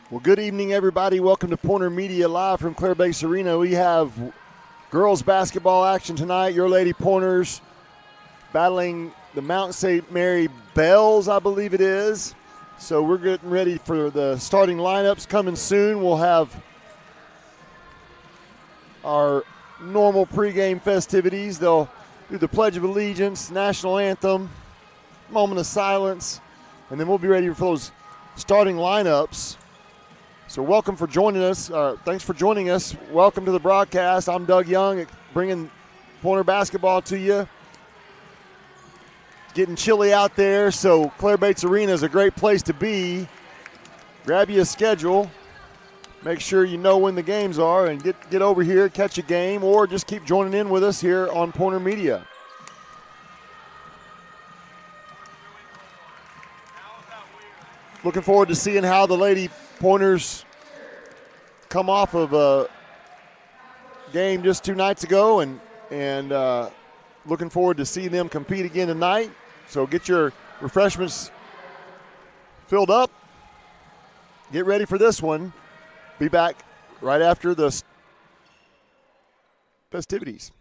Well, good evening, everybody. Welcome to Pointer Media live from Clare Base Arena. We have girls basketball action tonight. Your Lady Pointers battling the Mount St. Mary Bells, I believe it is. So we're getting ready for the starting lineups coming soon. We'll have our normal pregame festivities. They'll do the Pledge of Allegiance, national anthem, moment of silence, and then we'll be ready for those starting lineups. So welcome for joining us. Thanks for joining us. Welcome to the broadcast. I'm Doug Young, bringing Pointer basketball to you. Getting chilly out there, so Clare Bates Arena is a great place to be. Grab you a schedule. Make sure you know when the games are and get over here, catch a game, or just keep joining in with us here on Pointer Media. Looking forward to seeing how the Lady Pointers come off of a game just 2 nights ago, and looking forward to seeing them compete again tonight. So get your refreshments filled up. Get ready for this one. Be back right after the festivities.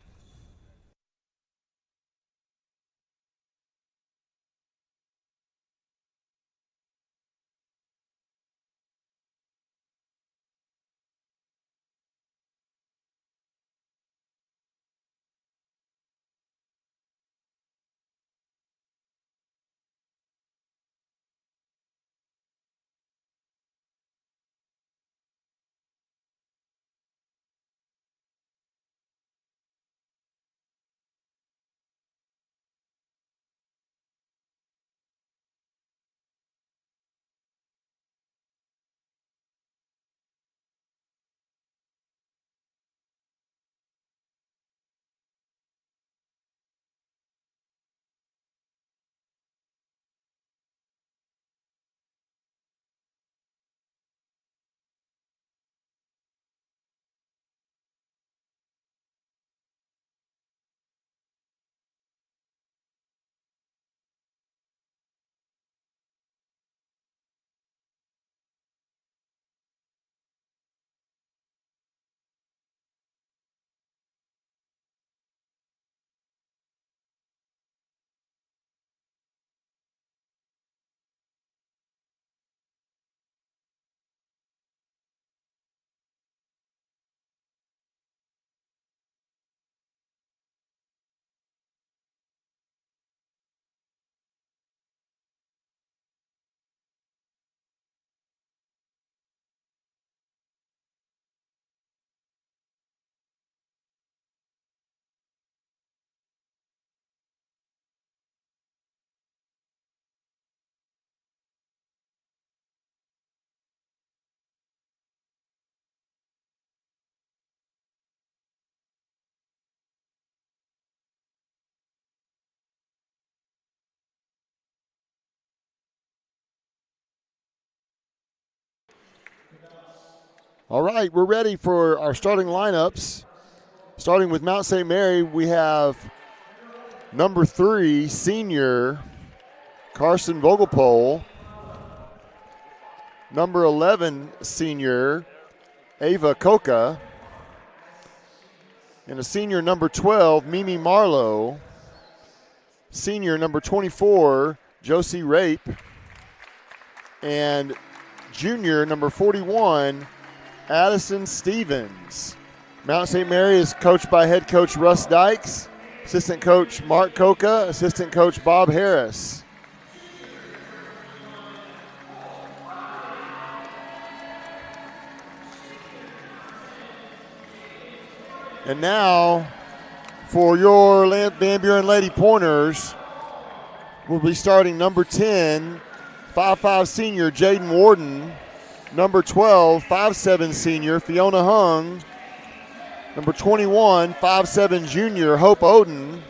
All right, we're ready for our starting lineups. Starting with Mount St. Mary, we have number 3, senior Carson Vogelpole. Number 11, senior Ava Coca. And a senior number 12, Mimi Marlowe. Senior number 24, Josie Rape. And junior number 41, Addison Stevens. Mount St. Mary is coached by head coach Russ Dykes, assistant coach Mark Coca, assistant coach Bob Harris. And now for your Van Buren Lady Pointers, we'll be starting number 10, 5'5" senior Jaden Warden. Number 12, 5'7" senior Fiona Hung. Number 21, 5'7" junior Hope Oden.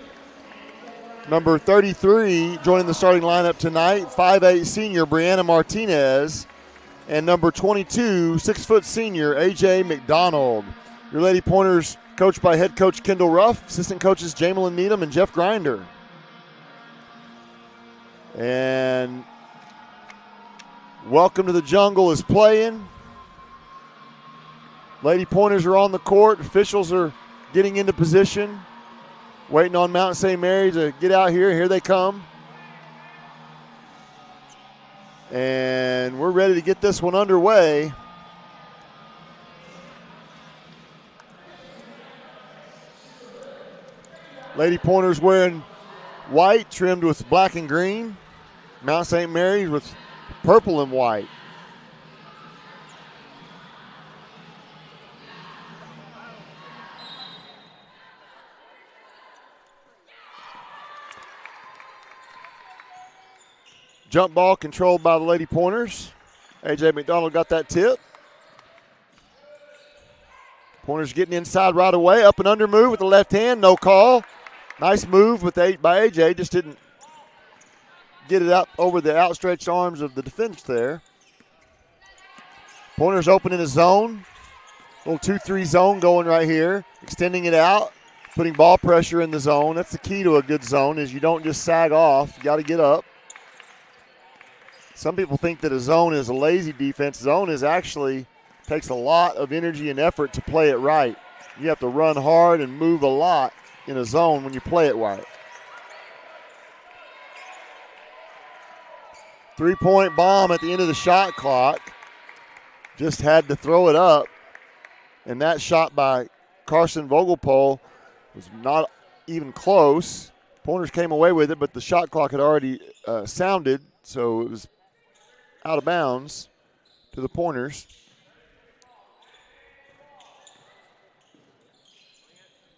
Number 33, joining the starting lineup tonight, 5'8" senior Brianna Martinez. And number 22, 6' senior AJ McDonald. Your Lady Pointers coached by head coach Kendall Ruff, assistant coaches Jamelyn Needham and Jeff Grinder. And Welcome to the Jungle is playing. Lady Pointers are on the court. Officials are getting into position, waiting on Mount St. Mary to get out here. Here they come. And we're ready to get this one underway. Lady Pointers wearing white trimmed with black and green. Mount St. Mary's with purple and white. Jump ball controlled by the Lady Pointers. A.J. McDonald got that tip. Pointers getting inside right away. Up and under move with the left hand. No call. Nice move by A.J. Just didn't get it up over the outstretched arms of the defense there. Pointers open in a zone. Little 2-3 zone going right here. Extending it out. Putting ball pressure in the zone. That's the key to a good zone is you don't just sag off. You got to get up. Some people think that a zone is a lazy defense. Zone is actually takes a lot of energy and effort to play it right. You have to run hard and move a lot in a zone when you play it right. 3-point bomb at the end of the shot clock. Just had to throw it up. And that shot by Carson Vogelpole was not even close. Pointers came away with it, but the shot clock had already sounded, so it was out of bounds to the Pointers.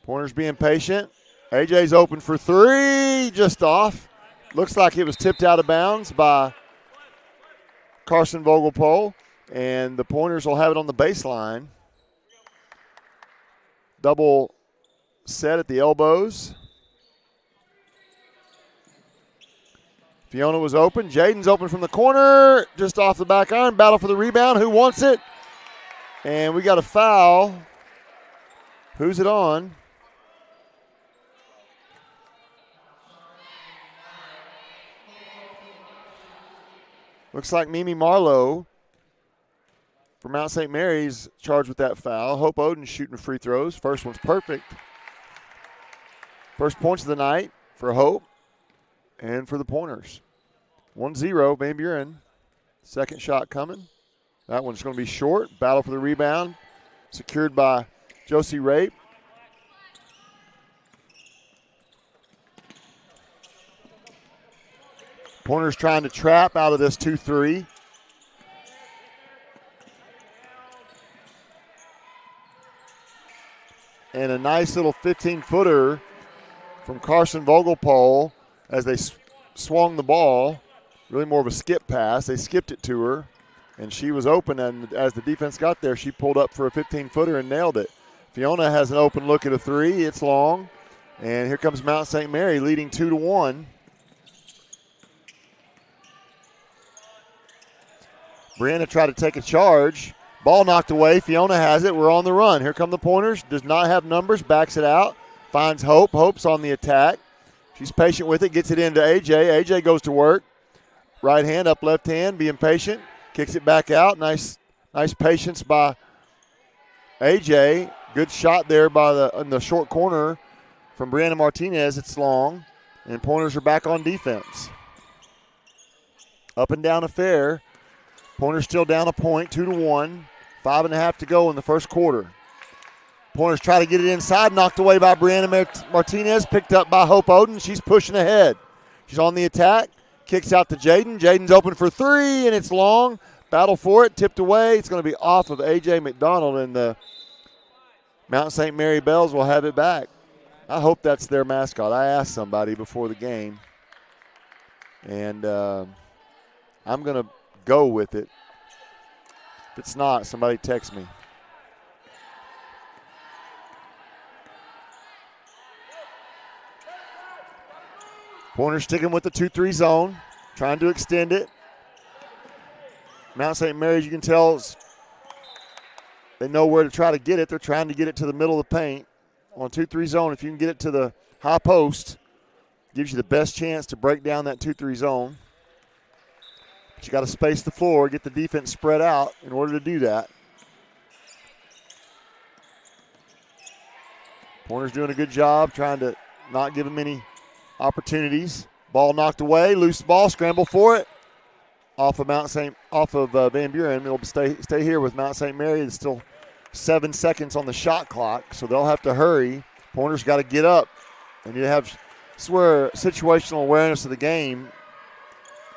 Pointers being patient. AJ's open for three, just off. Looks like it was tipped out of bounds by Carson Vogelpole, and the Pointers will have it on the baseline. Double set at the elbows. Fiona was open. Jaden's open from the corner, just off the back iron. Battle for the rebound. Who wants it? And we got a foul. Who's it on? Looks like Mimi Marlowe from Mount St. Mary's charged with that foul. Hope Oden shooting free throws. First one's perfect. First points of the night for Hope and for the Pointers. 1-0, Van Buren. Second shot coming. That one's going to be short. Battle for the rebound. Secured by Josie Rape. Pointers trying to trap out of this 2-3. And a nice little 15-footer from Carson Vogelpole as they swung the ball. Really more of a skip pass. They skipped it to her, and she was open, and as the defense got there, she pulled up for a 15-footer and nailed it. Fiona has an open look at a three. It's long, and here comes Mount St. Mary leading 2-1. Brianna tried to take a charge. Ball knocked away. Fiona has it. We're on the run. Here come the Pointers. Does not have numbers. Backs it out. Finds Hope. Hope's on the attack. She's patient with it. Gets it into AJ. AJ goes to work. Right hand up left hand. Being patient. Kicks it back out. Nice patience by AJ. Good shot there in the short corner from Brianna Martinez. It's long. And Pointers are back on defense. Up and down affair. Pointers still down a point, 2-1. 5.5 to go in the first quarter. Pointers try to get it inside, knocked away by Brianna Martinez, picked up by Hope Oden. She's pushing ahead. She's on the attack, kicks out to Jaden. Jaden's open for three, and it's long. Battle for it, tipped away. It's going to be off of A.J. McDonald, and the Mount St. Mary Bells will have it back. I hope that's their mascot. I asked somebody before the game, and I'm going to go with it. If it's not, somebody text me. Pointers sticking with the 2-3 zone, trying to extend it. Mount St. Mary's, you can tell, they know where to try to get it. They're trying to get it to the middle of the paint. On 2-3 zone, if you can get it to the high post, gives you the best chance to break down that 2-3 zone. But you got to space the floor, get the defense spread out in order to do that. Pointer's doing a good job trying to not give them any opportunities. Ball knocked away, loose ball, scramble for it. Off of Van Buren. It'll stay here with Mount St. Mary. It's still 7 seconds on the shot clock, so they'll have to hurry. Pointer's got to get up. And you have situational awareness of the game.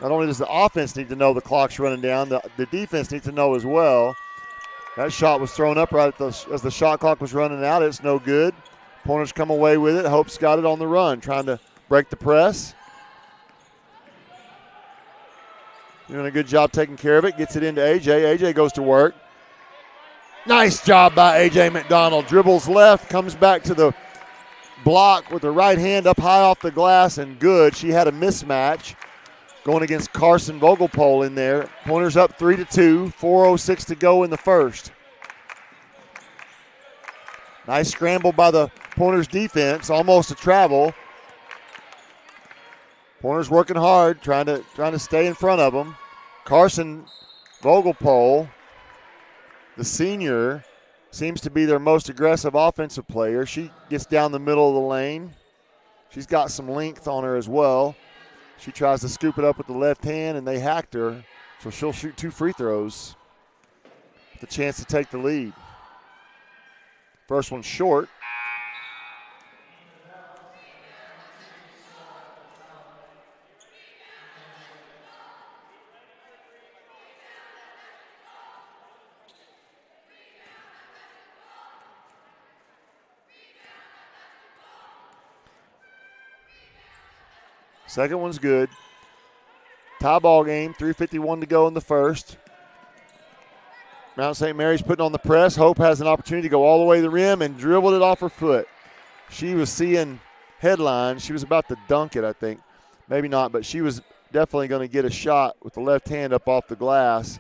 Not only does the offense need to know the clock's running down, the defense needs to know as well. That shot was thrown up right as the shot clock was running out. It's no good. Pointer's come away with it. Hope's got it on the run, trying to break the press. Doing a good job taking care of it. Gets it into AJ. AJ goes to work. Nice job by A.J. McDonald. Dribbles left, comes back to the block with the right hand up high off the glass, and good. She had a mismatch going against Carson Vogelpole in there. Pointer's up 3-2, 4:06 to go in the first. Nice scramble by the Pointers defense, almost a travel. Pointers working hard, trying to stay in front of them. Carson Vogelpole, the senior, seems to be their most aggressive offensive player. She gets down the middle of the lane. She's got some length on her as well. She tries to scoop it up with the left hand, and they hacked her, so she'll shoot 2 free throws with a chance to take the lead. First one's short. Second one's good. Tie ball game, 3:51 to go in the first. Mount St. Mary's putting on the press. Hope has an opportunity to go all the way to the rim and dribbled it off her foot. She was seeing headlines. She was about to dunk it, I think. Maybe not, but she was definitely going to get a shot with the left hand up off the glass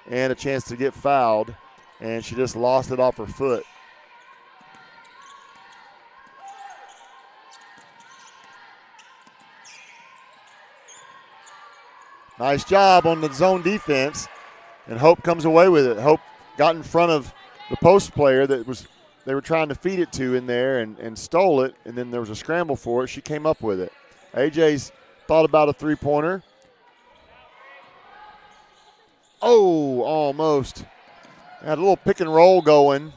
and a chance to get fouled, and she just lost it off her foot. Nice job on the zone defense, and Hope comes away with it. Hope got in front of the post player they were trying to feed it to in there and stole it, and then there was a scramble for it. She came up with it. AJ's thought about a three-pointer. Oh, almost. Had a little pick and roll going.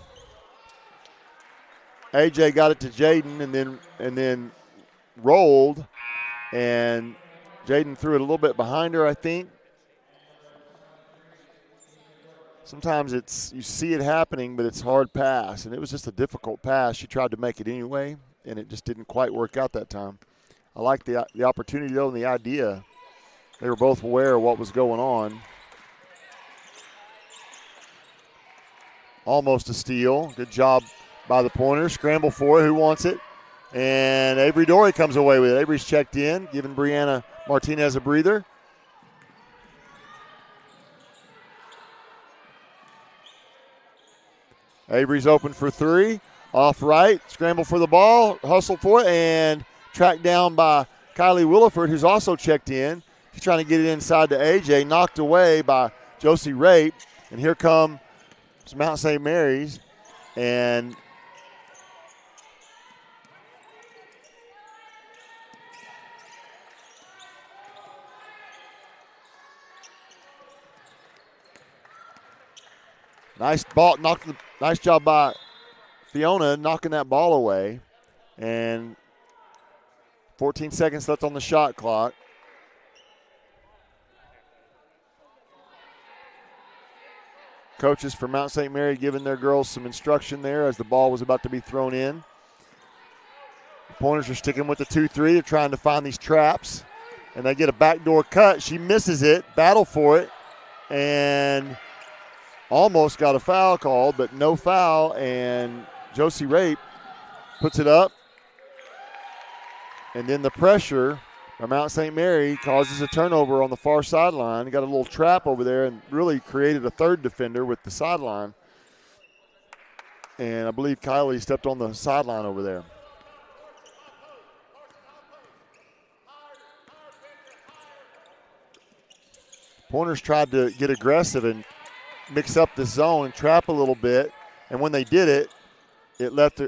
AJ got it to Jaden and then rolled, and Jaden threw it a little bit behind her, I think. Sometimes you see it happening, but it's a hard pass, and it was just a difficult pass. She tried to make it anyway, and it just didn't quite work out that time. I like the opportunity, though, and the idea. They were both aware of what was going on. Almost a steal. Good job by the Pointer. Scramble for it. Who wants it? And Avery Dory comes away with it. Avery's checked in, giving Brianna Martinez a breather. Avery's open for three. Off right. Scramble for the ball. Hustle for it. And tracked down by Kylie Williford, who's also checked in. She's trying to get it inside to AJ. Knocked away by Josie Rape. And here comes Mount St. Mary's. And nice ball, nice job by Fiona knocking that ball away. And 14 seconds left on the shot clock. Coaches for Mount St. Mary giving their girls some instruction there as the ball was about to be thrown in. The Pointers are sticking with the 2-3. They're trying to find these traps. And they get a backdoor cut. She misses it, battle for it, and almost got a foul called, but no foul, and Josie Rape puts it up. And then the pressure from Mount St. Mary causes a turnover on the far sideline. Got a little trap over there and really created a third defender with the sideline. And I believe Kylie stepped on the sideline over there. Pointers tried to get aggressive and mix up the zone and trap a little bit. And when they did it, it left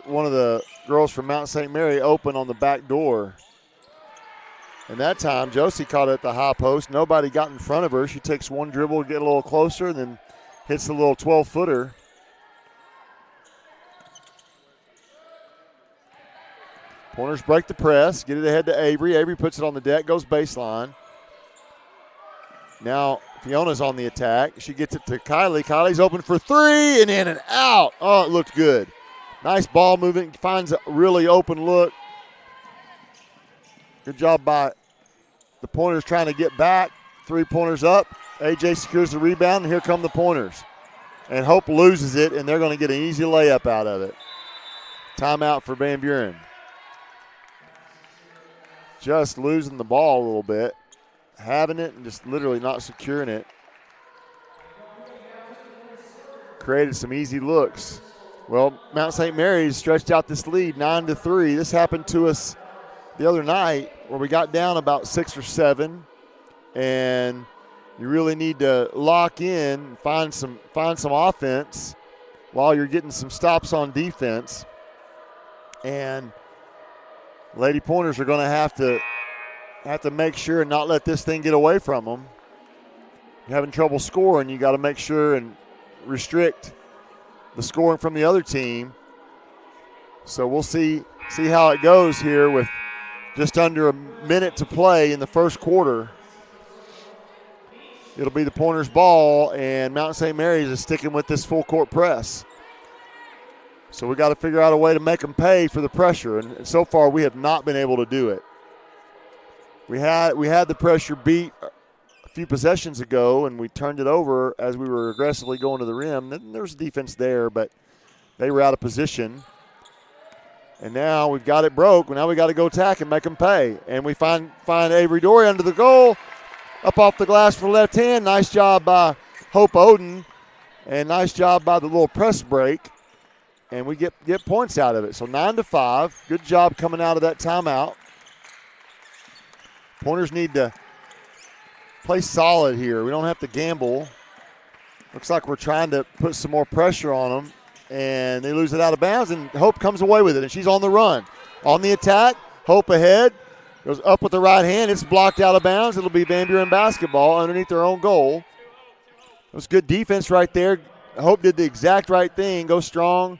one of the girls from Mount St. Mary open on the back door. And that time, Josie caught it at the high post. Nobody got in front of her. She takes one dribble to get a little closer and then hits the little 12-footer. Pointers break the press, get it ahead to Avery. Avery puts it on the deck, goes baseline. Now Fiona's on the attack. She gets it to Kylie. Kylie's open for three and in and out. Oh, it looked good. Nice ball movement. Finds a really open look. Good job by the Pointers trying to get back. 3-pointers up. AJ secures the rebound, and here come the Pointers. And Hope loses it, and they're going to get an easy layup out of it. Timeout for Van Buren. Just losing the ball a little bit. Having it and just literally not securing it. Created some easy looks. Well, Mount St. Mary's stretched out this lead 9-3. This happened to us the other night where we got down about 6 or 7, and you really need to lock in, find some offense while you're getting some stops on defense. And Lady Pointers are going to have to make sure and not let this thing get away from them. You're having trouble scoring, you got to make sure and restrict the scoring from the other team. So we'll see how it goes here with just under a minute to play in the first quarter. It'll be the Pointers' ball, and Mount St. Mary's is sticking with this full court press. So we got to figure out a way to make them pay for the pressure, and so far we have not been able to do it. We had the pressure beat a few possessions ago, and we turned it over as we were aggressively going to the rim. Then there was defense there, but they were out of position. And now we've got it broke. Now we got to go attack and make them pay. And we find Avery Dory under the goal, up off the glass for the left hand. Nice job by Hope Oden, and nice job by the little press break. And we get points out of it. So 9-5. Good job coming out of that timeout. Pointers need to play solid here. We don't have to gamble. Looks like we're trying to put some more pressure on them. And they lose it out of bounds, and Hope comes away with it, and she's on the run. On the attack, Hope ahead. Goes up with the right hand. It's blocked out of bounds. It'll be Van Buren basketball underneath their own goal. It was good defense right there. Hope did the exact right thing. Go strong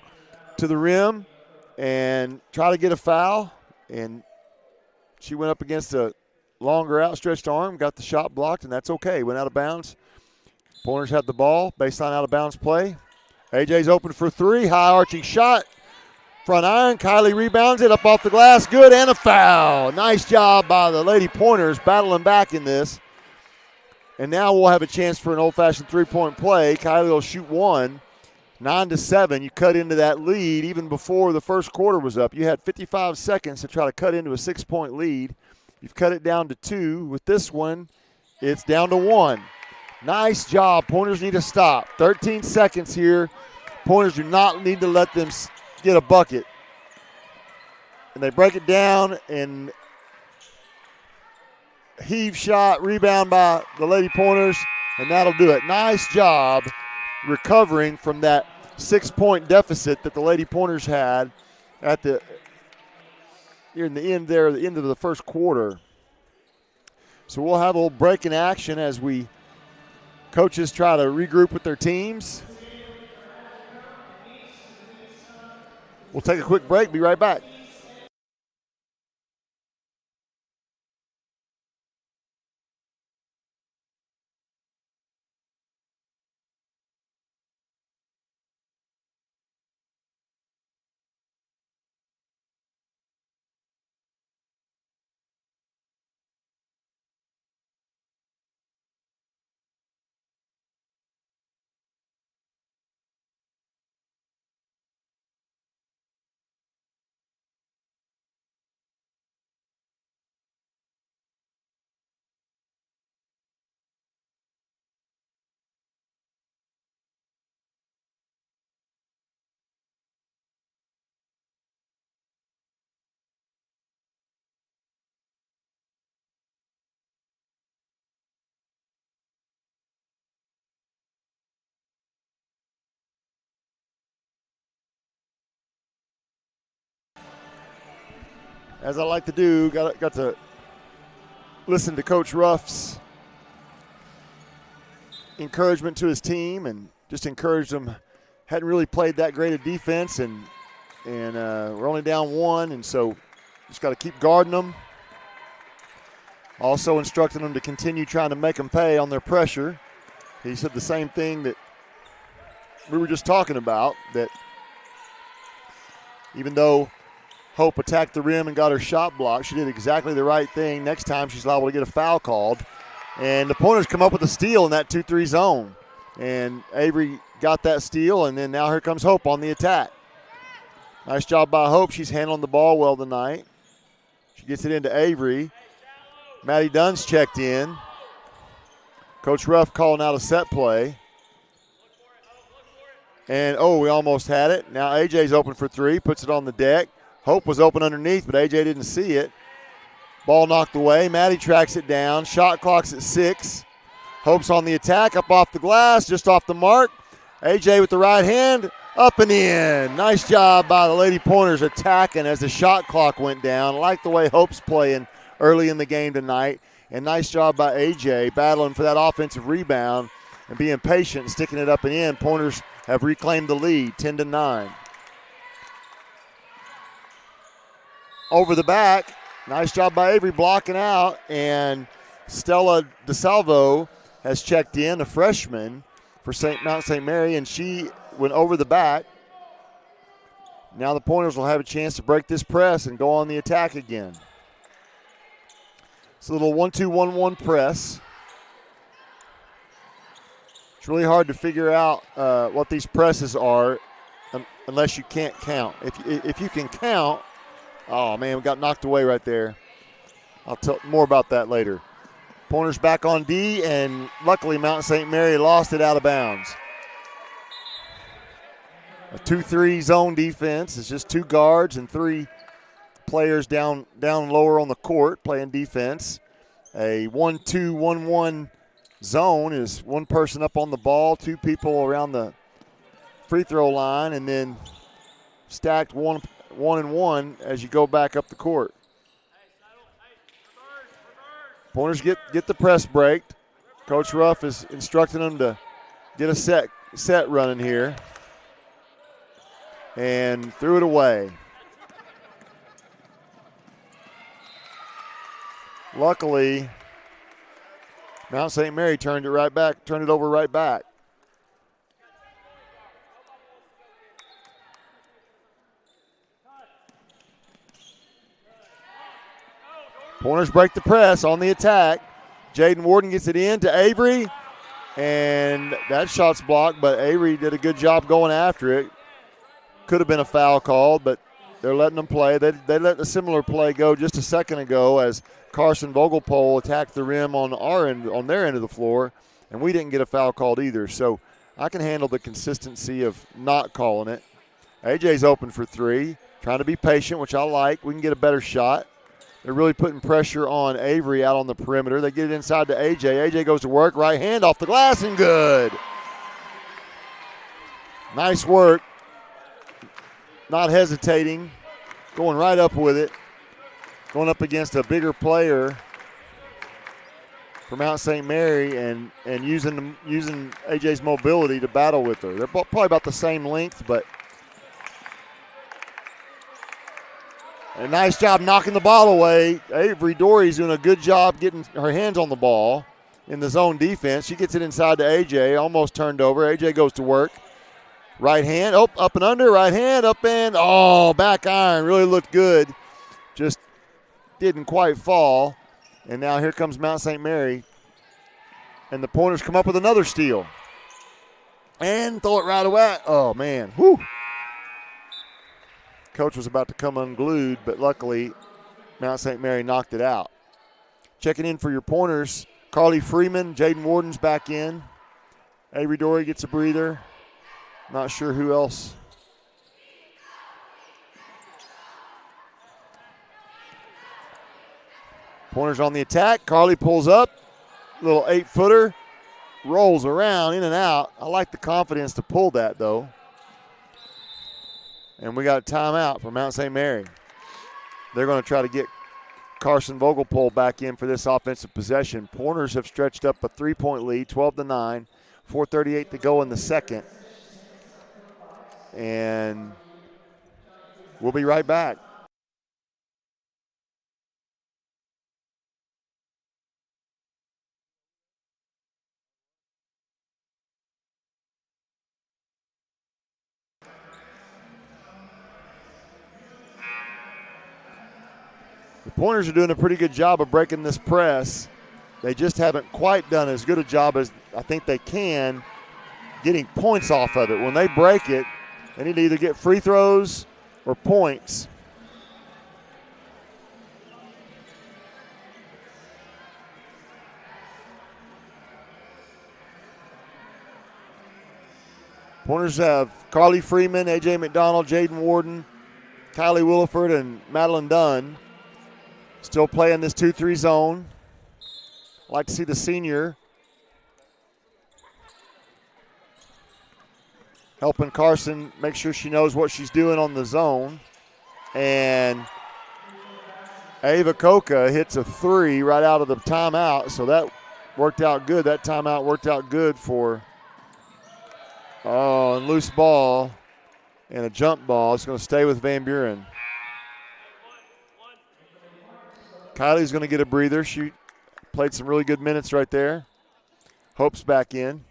to the rim and try to get a foul. And she went up against a longer outstretched arm, got the shot blocked, and that's okay. Went out of bounds. Pointers have the ball. Baseline out of bounds play. AJ's open for three. High arching shot. Front iron. Kylie rebounds it up off the glass. Good, and a foul. Nice job by the Lady Pointers battling back in this. And now we'll have a chance for an old-fashioned three-point play. Kylie will shoot one. 9-7. You cut into that lead even before the first quarter was up. You had 55 seconds to try to cut into a 6-point lead. You've cut it down to 2. With this one, it's down to 1. Nice job. Pointers need to stop. 13 seconds here. Pointers do not need to let them get a bucket. And they break it down, and heave shot, rebound by the Lady Pointers, and that'll do it. Nice job recovering from that 6-point deficit that the Lady Pointers had at the end of the first quarter. So we'll have a little break in action as coaches try to regroup with their teams. We'll take a quick break, be right back. as I like to do, got to listen to Coach Ruff's encouragement to his team and just encouraged them. Hadn't really played that great a defense, and we're only down 1, and so just got to keep guarding them. Also instructing them to continue trying to make them pay on their pressure. He said the same thing that we were just talking about, that even though Hope attacked the rim and got her shot blocked, she did exactly the right thing. Next time she's liable to get a foul called. And the Pointers come up with a steal in that 2-3 zone. And Avery got that steal, and then now here comes Hope on the attack. Nice job by Hope. She's handling the ball well tonight. She gets it into Avery. Maddie Dunn's checked in. Coach Ruff calling out a set play. And, we almost had it. Now AJ's open for 3, puts it on the deck. Hope was open underneath, but AJ didn't see it. Ball knocked away. Maddie tracks it down. Shot clock's at 6. Hope's on the attack, up off the glass, just off the mark. AJ with the right hand, up and in. Nice job by the Lady Pointers attacking as the shot clock went down. I like the way Hope's playing early in the game tonight. And nice job by AJ battling for that offensive rebound and being patient and sticking it up and in. Pointers have reclaimed the lead, 10-9. Over the back, nice job by Avery blocking out, and Stella DeSalvo has checked in, a freshman for Mount St. Mary, and she went over the back. Now the Pointers will have a chance to break this press and go on the attack again. It's a little 1-2-1-1 press. It's really hard to figure out what these presses are unless you can't count. If you can count, oh man, we got knocked away right there. I'll tell more about that later. Pointers back on D, and luckily Mount St. Mary lost it out of bounds. A 2-3 zone defense. It's just 2 guards and 3 players down lower on the court playing defense. A 1-2-1-1 zone is 1 person up on the ball, 2 people around the free throw line, and then stacked 1 and 1 as you go back up the court. Pointers get the press breaked. Coach Ruff is instructing them to get a set running here. And threw it away. Luckily, Mount St. Mary turned it over right back. Pointers break the press on the attack. Jaden Warden gets it in to Avery, and that shot's blocked, but Avery did a good job going after it. Could have been a foul called, but they're letting them play. They let a similar play go just a second ago as Carson Vogelpole attacked the rim on their end of the floor, and we didn't get a foul called either. So I can handle the consistency of not calling it. AJ's open for 3, trying to be patient, which I like. We can get a better shot. They're really putting pressure on Avery out on the perimeter. They get it inside to AJ. AJ goes to work, right hand off the glass, and good. Nice work. Not hesitating, going right up with it, going up against a bigger player for Mount St. Mary and using AJ's mobility to battle with her. They're probably about the same length, but a nice job knocking the ball away. Avery Dory's doing a good job getting her hands on the ball in the zone defense. She gets it inside to AJ, almost turned over. AJ goes to work. Right hand, up and under, right hand, up and, back iron. Really looked good. Just didn't quite fall. And now here comes Mount St. Mary. And the Pointers come up with another steal. And throw it right away. Oh, man. Whew. Coach was about to come unglued, but luckily Mount St. Mary knocked it out. Checking in for your Pointers, Carly Freeman, Jaden Warden's back in. Avery Dory gets a breather. Not sure who else. Pointers on the attack. Carly pulls up. Little 8-footer. Rolls around, in and out. I like the confidence to pull that, though. And we got a timeout for Mount St. Mary. they're going to try to get Carson Vogelpohl back in for this offensive possession. Pointers have stretched up a 3-point lead, 12-9, 4:38 to go in the second. And we'll be right back. The Pointers are doing a pretty good job of breaking this press. They just haven't quite done as good a job as I think they can getting points off of it. When they break it, they need to either get free throws or points. Pointers have Carly Freeman, A.J. McDonald, Jaden Warden, Kylie Williford, and Madeline Dunn still playing this 2-3 zone. I'd like to see the senior helping Carson make sure she knows what she's doing on the zone. And Ava Coca hits a 3 right out of the timeout, so that worked out good. That timeout worked out good for a loose ball and a jump ball. It's going to stay with Van Buren. Kylie's going to get a breather. She played some really good minutes right there. Hope's back in.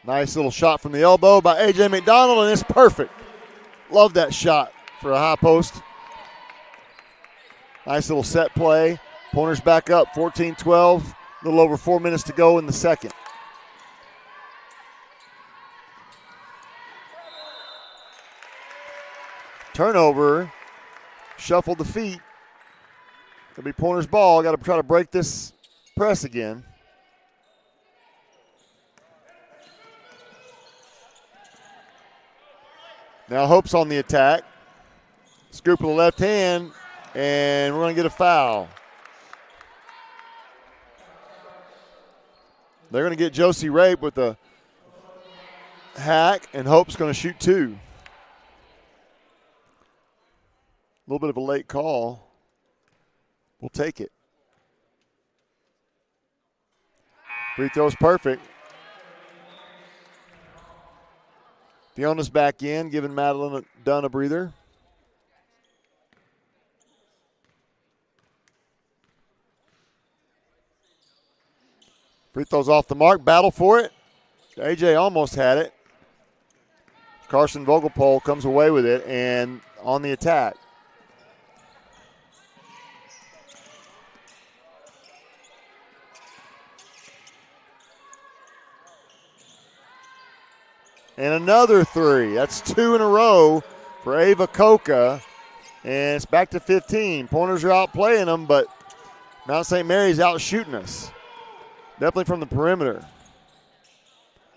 Nice little shot from the elbow by A.J. McDonald, and it's perfect. Love that shot for a high post. Nice little set play. Pointers back up, 14-12. A little over 4 minutes to go in the second. Turnover, shuffled the feet. It'll be Pointers ball. Got to try to break this press again. Now Hope's on the attack. Scoop with the left hand, and we're going to get a foul. They're going to get Josie Rape with a hack, and Hope's going to shoot 2. A little bit of a late call. We'll take it. Free throw's perfect. Fiona's back in, giving Madeline Dunn a breather. Free throw's off the mark. Battle for it. AJ almost had it. Carson Vogelpohl comes away with it and on the attack. And another 3. That's 2 in a row for Ava Coca. And it's back to 15. Pointers are out playing them, but Mount St. Mary's out shooting us. Definitely from the perimeter.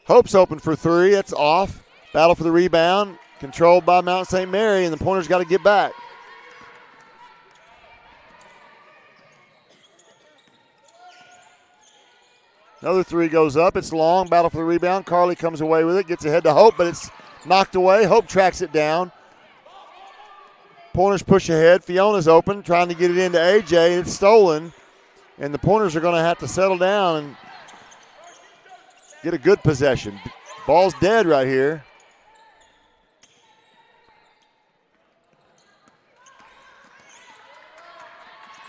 Hope's open for 3. That's off. Battle for the rebound. Controlled by Mount St. Mary, and the Pointers got to get back. Another 3 goes up. It's long. Battle for the rebound. Carly comes away with it. Gets ahead to Hope, but it's knocked away. Hope tracks it down. Pointers push ahead. Fiona's open, trying to get it into AJ. It's stolen. And the Pointers are going to have to settle down and get a good possession. Ball's dead right here.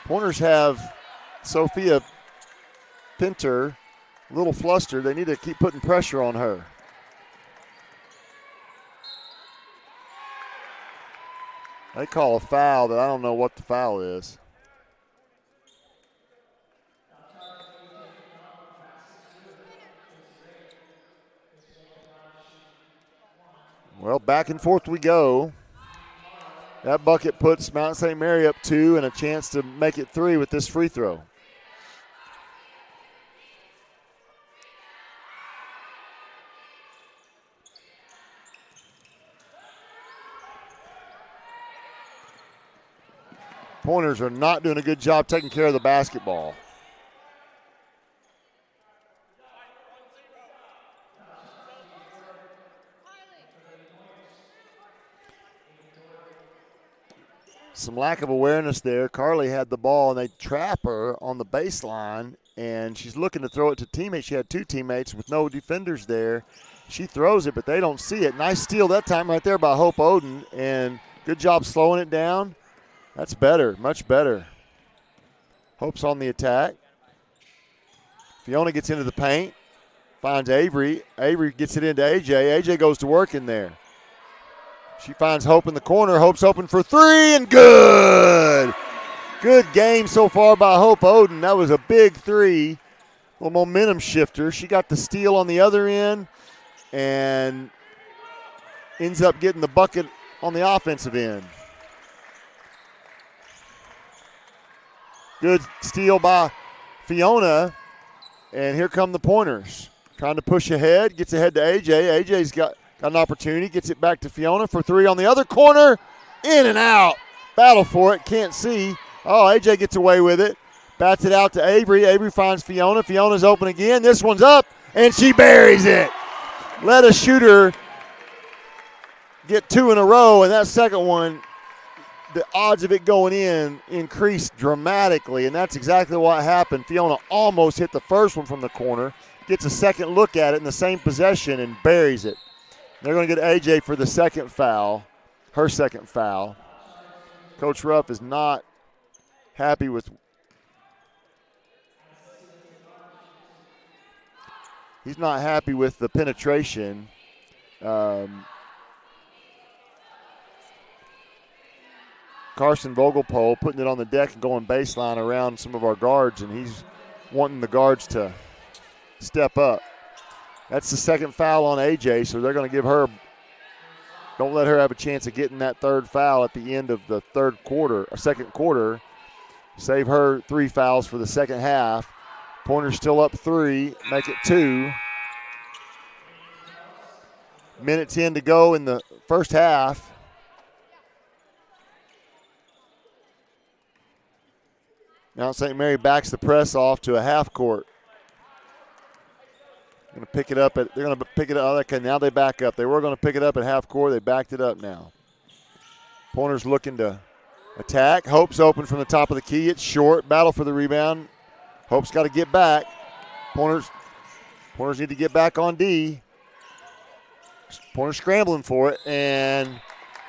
Pointers have Sophia Pinter a little flustered. They need to keep putting pressure on her. They call a foul that I don't know what the foul is. Well, back and forth we go. That bucket puts Mount St. Mary up 2 and a chance to make it 3 with this free throw. Pointers are not doing a good job taking care of the basketball. some lack of awareness there. Carly had the ball, and they trap her on the baseline, and she's looking to throw it to teammates. She had two teammates with no defenders there. She throws it, but they don't see it. Nice steal that time right there by Hope Oden, and good job slowing it down. That's better, much better. Hope's on the attack. Fiona gets into the paint, finds Avery. Avery gets it into AJ. AJ goes to work in there. She finds Hope in the corner. Hope's open for three, and good. Good game so far by Hope Oden. That was a big three, a little momentum shifter. She got the steal on the other end and ends up getting the bucket on the offensive end. Good steal by Fiona, and here come the Pointers. Trying to push ahead, gets ahead to AJ. AJ's got an opportunity, gets it back to Fiona for three on the other corner. In and out. Battle for it, can't see. Oh, AJ gets away with it. Bats it out to Avery. Avery finds Fiona. Fiona's open again. This one's up, and she buries it. Let a shooter get two in a row, and that second one, the odds of it going in increased dramatically, and that's exactly what happened. Fiona almost hit the first one from the corner, gets a second look at it in the same possession, and buries it. They're going to get AJ for the second foul, her second foul. Coach Ruff is not happy with – he's not happy with the penetration. Carson Vogelpole putting it on the deck and going baseline around some of our guards, and he's wanting the guards to step up. That's the second foul on AJ, so they're going to give her – don't let her have a chance of getting that third foul at the end of the second quarter. Save her three fouls for the second half. Pointers still up three, make it two. Minute 10 to go in the first half. Now St. Mary backs the press off to a half court. They're going to pick it up. Okay, now they back up. They were going to pick it up at half court. They backed it up now. Pointers looking to attack. Hope's open from the top of the key. It's short. Battle for the rebound. Hope's got to get back. Pointers need to get back on D. Pointers scrambling for it, and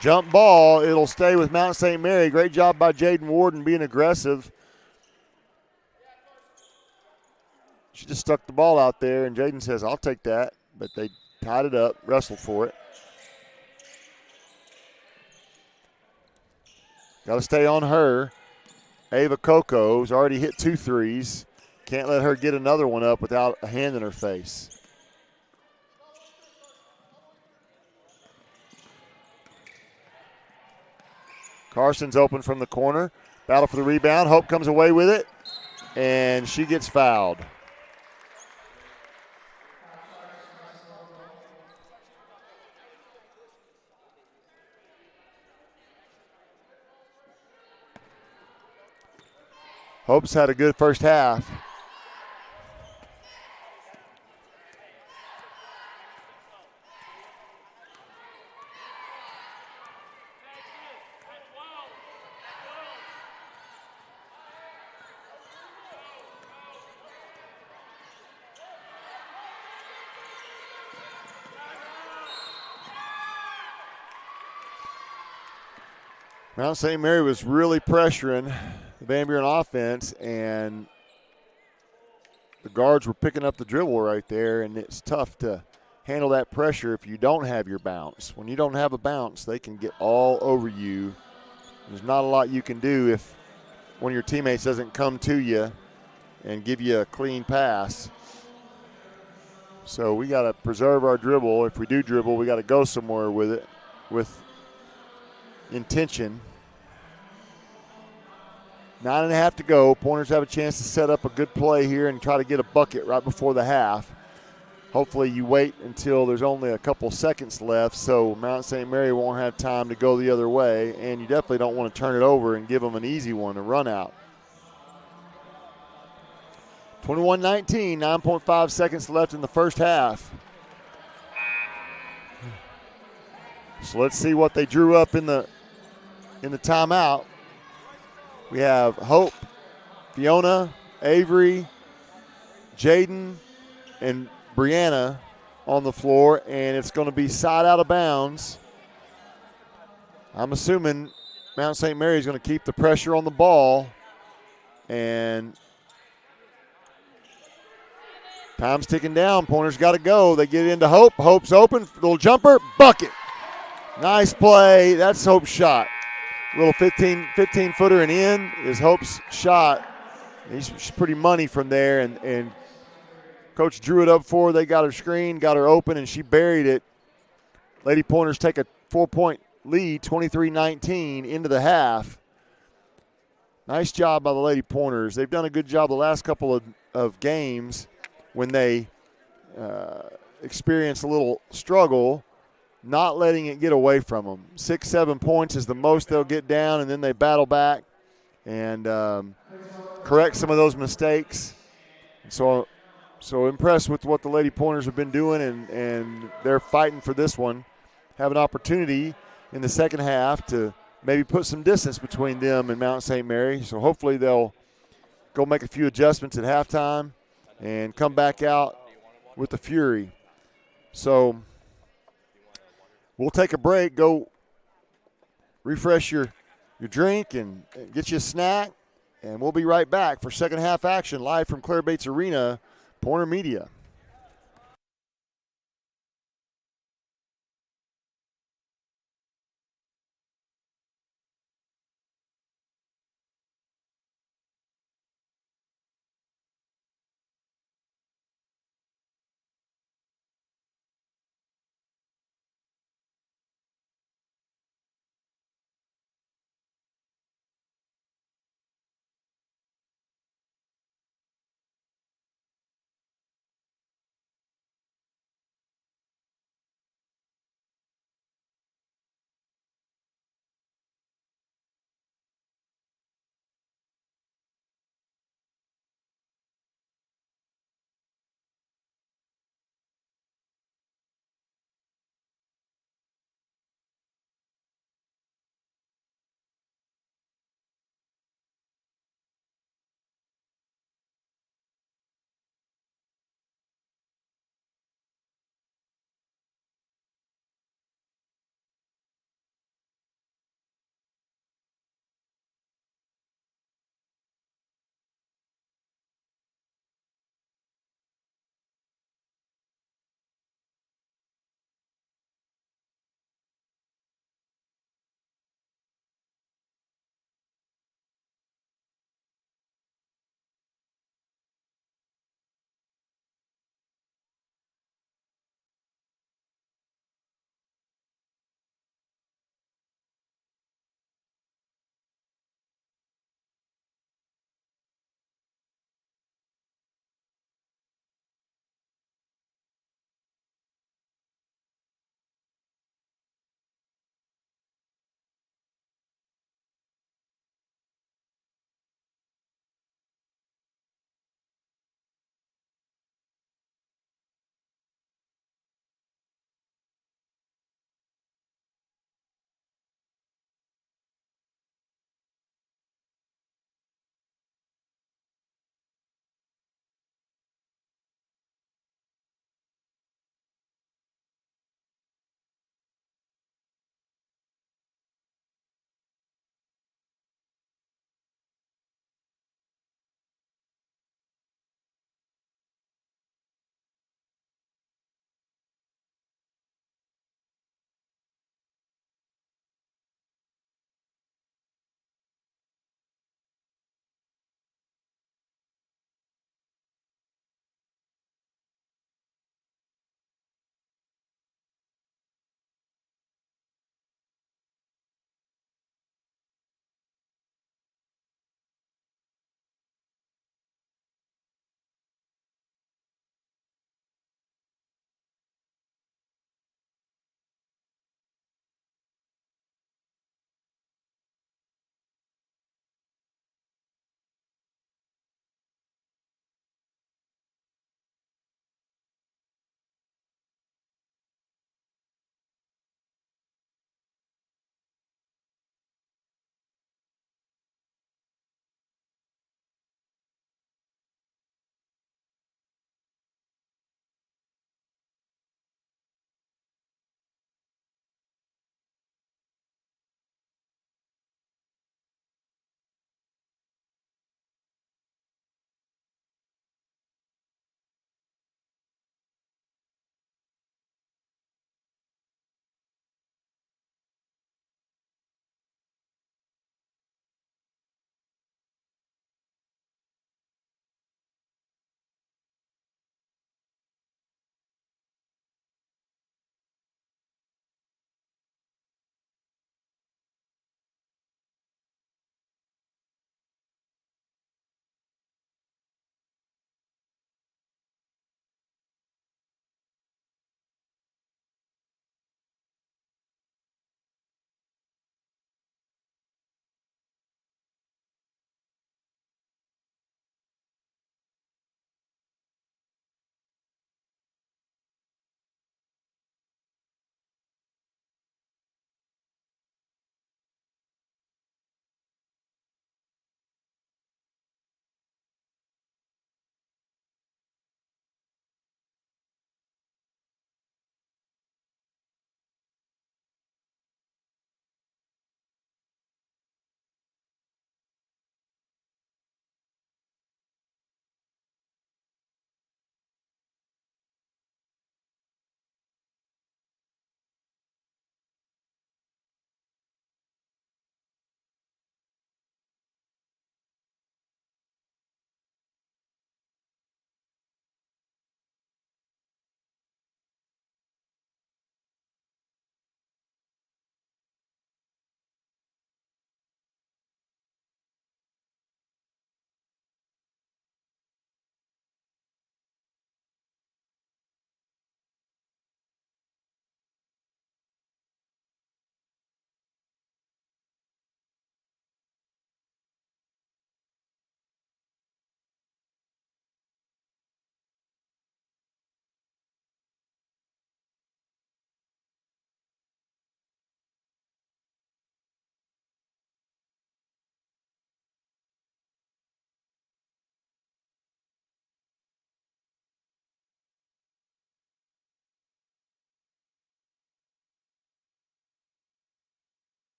jump ball. It'll stay with Mount St. Mary. Great job by Jaden Warden being aggressive. She just stuck the ball out there, and Jaden says, I'll take that. But they tied it up, wrestled for it. Got to stay on her. Ava Coco's already hit 2 threes. Can't let her get another one up without a hand in her face. Carson's open from the corner. Battle for the rebound. Hope comes away with it, and she gets fouled. Hope's had a good first half. Mount St. Mary was really pressuring the Van Buren offense, and the guards were picking up the dribble right there, and it's tough to handle that pressure if you don't have your bounce. When you don't have a bounce, they can get all over you. There's not a lot you can do if one of your teammates doesn't come to you and give you a clean pass. So we got to preserve our dribble. If we do dribble, we got to go somewhere with it with intention. 9.5 to go. Pointers have a chance to set up a good play here and try to get a bucket right before the half. Hopefully you wait until there's only a couple seconds left so Mount St. Mary won't have time to go the other way, and you definitely don't want to turn it over and give them an easy one, a run out. 21-19, 9.5 seconds left in the first half. So let's see what they drew up in the timeout. We have Hope, Fiona, Avery, Jaden, and Brianna on the floor, and it's going to be side out of bounds. I'm assuming Mount St. Mary is going to keep the pressure on the ball, and time's ticking down. Pointer's got to go. They get into Hope. Hope's open. Little jumper. Bucket. Nice play. That's Hope's shot. Little 15-footer and in is Hope's shot. She's pretty money from there, and Coach drew it up for her. They got her screen, got her open, and she buried it. Lady Pointers take a 4-point lead, 23-19 into the half. Nice job by the Lady Pointers. They've done a good job the last couple of games when they experience a little struggle, not letting it get away from them. 6-7 points is the most they'll get down, and then they battle back and correct some of those mistakes. So impressed with what the Lady Pointers have been doing, and they're fighting for this one. Have an opportunity in the second half to maybe put some distance between them and Mount St. Mary. So hopefully they'll go make a few adjustments at halftime and come back out with the fury. So we'll take a break, go refresh your drink and get you a snack, and we'll be right back for second half action live from Claire Bates Arena, Pointer Media.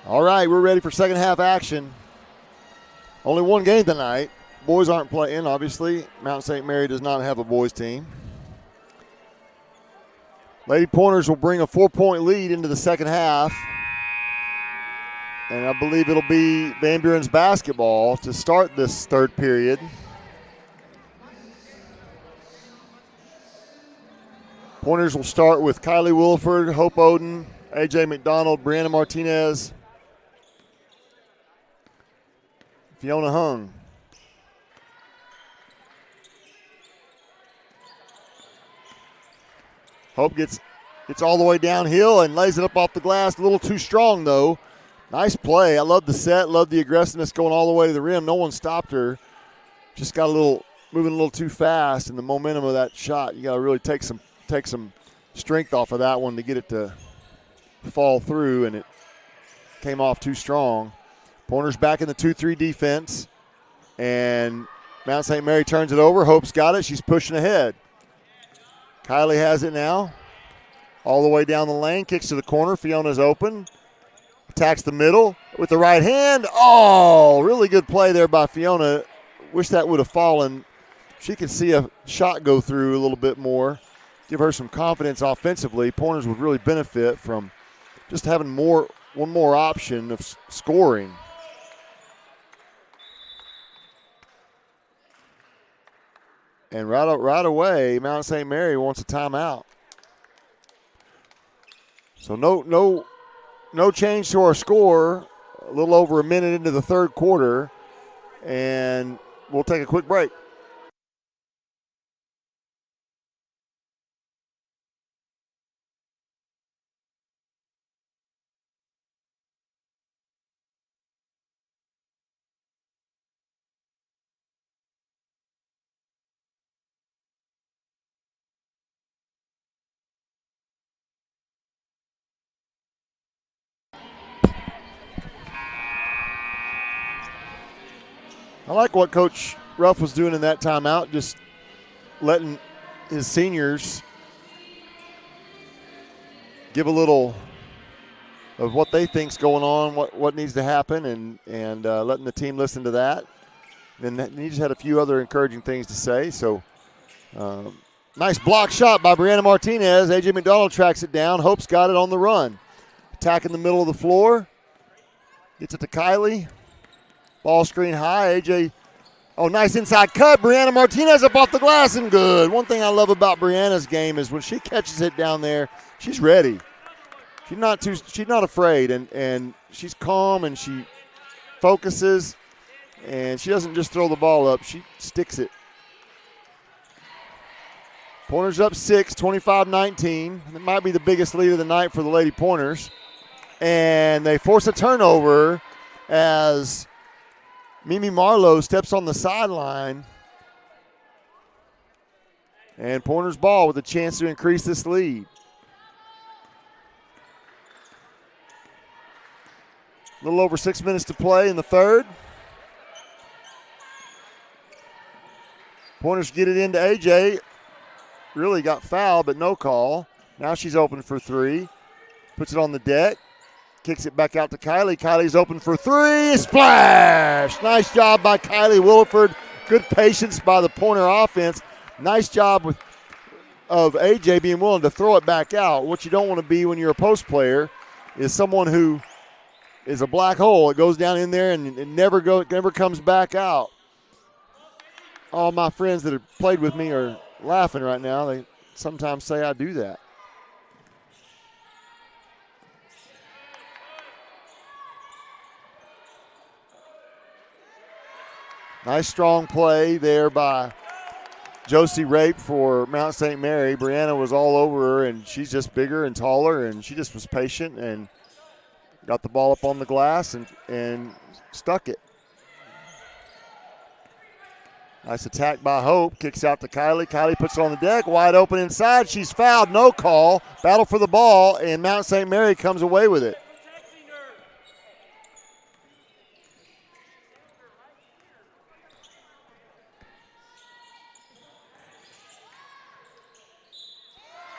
All right, we're ready for second half action. Only one game tonight. Boys aren't playing, obviously. Mount St. Mary does not have a boys team. Lady Pointers will bring a 4-point lead into the second half. And I believe it'll be Van Buren's basketball to start this third period. Pointers will start with Kylie Williford, Hope Oden, AJ McDonald, Brianna Martinez, Fiona Hung. Hope gets all the way downhill and lays it up off the glass. A little too strong, though. Nice play. I love the set, love the aggressiveness going all the way to the rim. No one stopped her. Just got moving a little too fast, and the momentum of that shot, you got to really take some strength off of that one to get it to fall through, and it came off too strong. Pointers back in the 2-3 defense, and Mount St. Mary turns it over. Hope's got it. She's pushing ahead. Kylie has it now. All the way down the lane, kicks to the corner. Fiona's open. Attacks the middle with the right hand. Oh, really good play there by Fiona. Wish that would have fallen. She could see a shot go through a little bit more. Give her some confidence offensively. Pointers would really benefit from just having one more option of scoring. And right away, Mount St. Mary wants a timeout. So no change to our score. A little over a minute into the third quarter, and we'll take a quick break. I like what Coach Ruff was doing in that timeout, just letting his seniors give a little of what they think's going on, what needs to happen, and letting the team listen to that. And he just had a few other encouraging things to say. So nice block shot by Brianna Martinez. A.J. McDonald tracks it down. Hope's got it on the run. Attack in the middle of the floor. Gets it to Kylie. Ball screen high. A.J. Oh, nice inside cut. Brianna Martinez up off the glass and good. One thing I love about Brianna's game is when she catches it down there, she's ready. She's not afraid, and she's calm and she focuses, and she doesn't just throw the ball up. She sticks it. Pointers up 6, 25-19. It might be the biggest lead of the night for the Lady Pointers. And they force a turnover as Mimi Marlowe steps on the sideline. And Pointers ball with a chance to increase this lead. A little over 6 minutes to play in the third. Pointers get it into AJ. Really got fouled, but no call. Now she's open for three. Puts it on the deck. Kicks it back out to Kylie. Kylie's open for three. Splash! Nice job by Kylie Williford. Good patience by the Pointer offense. Nice job of AJ being willing to throw it back out. What you don't want to be when you're a post player is someone who is a black hole. It goes down in there and it never comes back out. All my friends that have played with me are laughing right now. They sometimes say I do that. Nice strong play there by Josie Rape for Mount St. Mary. Brianna was all over her, and she's just bigger and taller, and she just was patient and got the ball up on the glass and stuck it. Nice attack by Hope. Kicks out to Kylie. Kylie puts it on the deck. Wide open inside. She's fouled. No call. Battle for the ball, and Mount St. Mary comes away with it.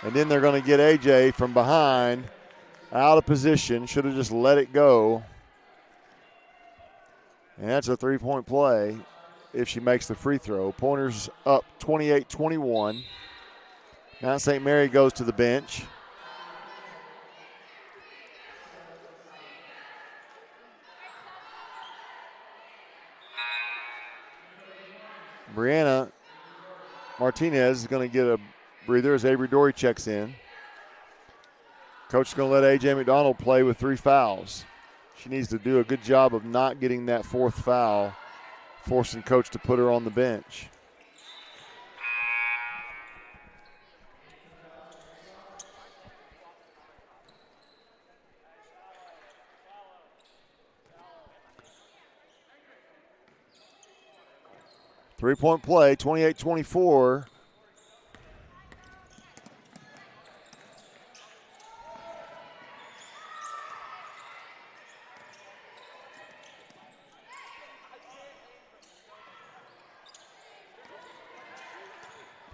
And then they're going to get AJ from behind, out of position. Should have just let it go. And that's a three-point play if she makes the free throw. Pointers up 28-21. Mount St. Mary goes to the bench. Brianna Martinez is going to get a breather as Avery Dory checks in. Coach is going to let A.J. McDonald play with 3 fouls. She needs to do a good job of not getting that 4th foul, forcing Coach to put her on the bench. Three-point play, 28-24.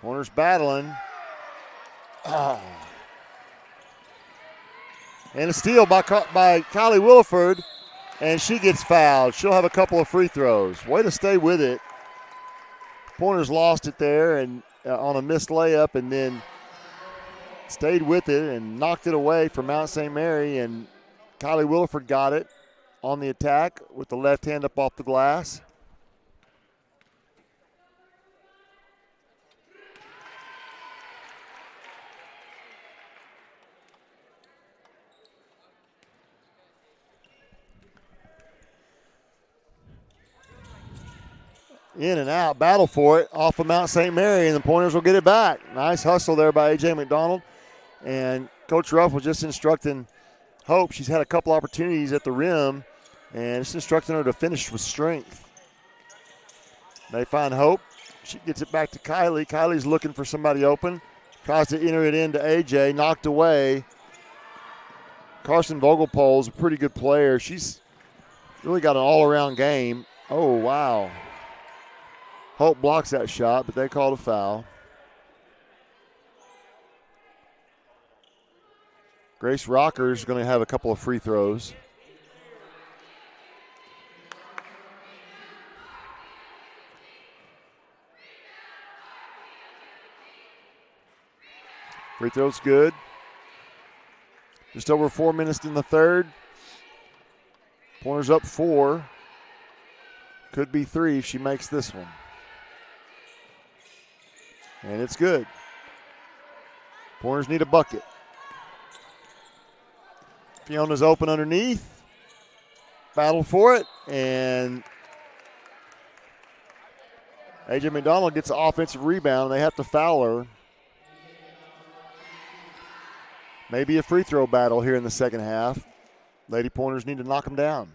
Pointers battling. Oh. And a steal by Kylie Williford, and she gets fouled. She'll have a couple of free throws. Way to stay with it. Pointers lost it there and on a missed layup, and then stayed with it and knocked it away from Mount St. Mary, and Kylie Williford got it on the attack with the left hand up off the glass. In and out, battle for it off of Mount St. Mary, and the Pointers will get it back. Nice hustle there by A.J. McDonald. And Coach Ruff was just instructing Hope. She's had a couple opportunities at the rim, and just instructing her to finish with strength. They find Hope. She gets it back to Kylie. Kylie's looking for somebody open. Tries to enter it into A.J., knocked away. Carson Vogelpohl's a pretty good player. She's really got an all-around game. Oh, wow. Hope blocks that shot, but they called a foul. Grace Rocker's going to have a couple of free throws. Free throw's good. Just over 4 minutes in the third. Pointers up 4. Could be 3 if she makes this one. And it's good. Pointers need a bucket. Fiona's open underneath. Battle for it. And A.J. McDonald gets an offensive rebound. They have to foul her. Maybe a free throw battle here in the second half. Lady Pointers need to knock them down.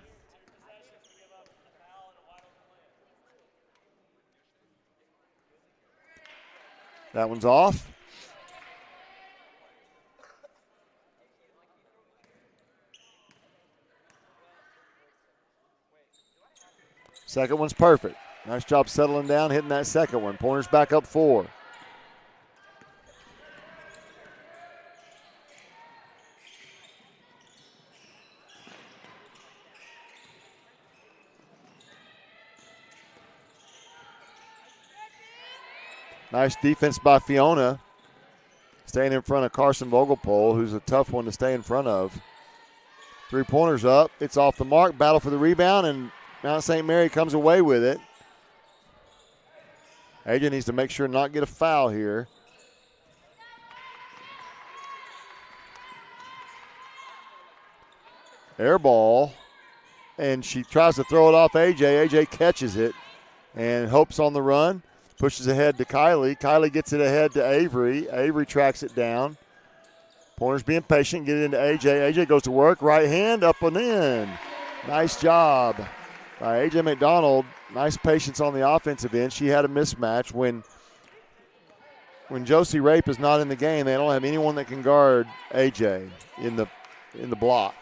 That one's off. Second one's perfect. Nice job settling down, hitting that second one. Pointers back up 4. Nice defense by Fiona, staying in front of Carson Vogelpohl, who's a tough one to stay in front of. 3-pointers up. It's off the mark. Battle for the rebound, and Mount St. Mary comes away with it. AJ needs to make sure not get a foul here. Air ball, and she tries to throw it off AJ. AJ catches it, and Hope's on the run. Pushes ahead to Kylie. Kylie gets it ahead to Avery. Avery tracks it down. Pointers being patient, get it into AJ. AJ goes to work. Right hand up and in. Nice job by AJ McDonald. Nice patience on the offensive end. She had a mismatch. When Josie Rape is not in the game, they don't have anyone that can guard AJ in the block.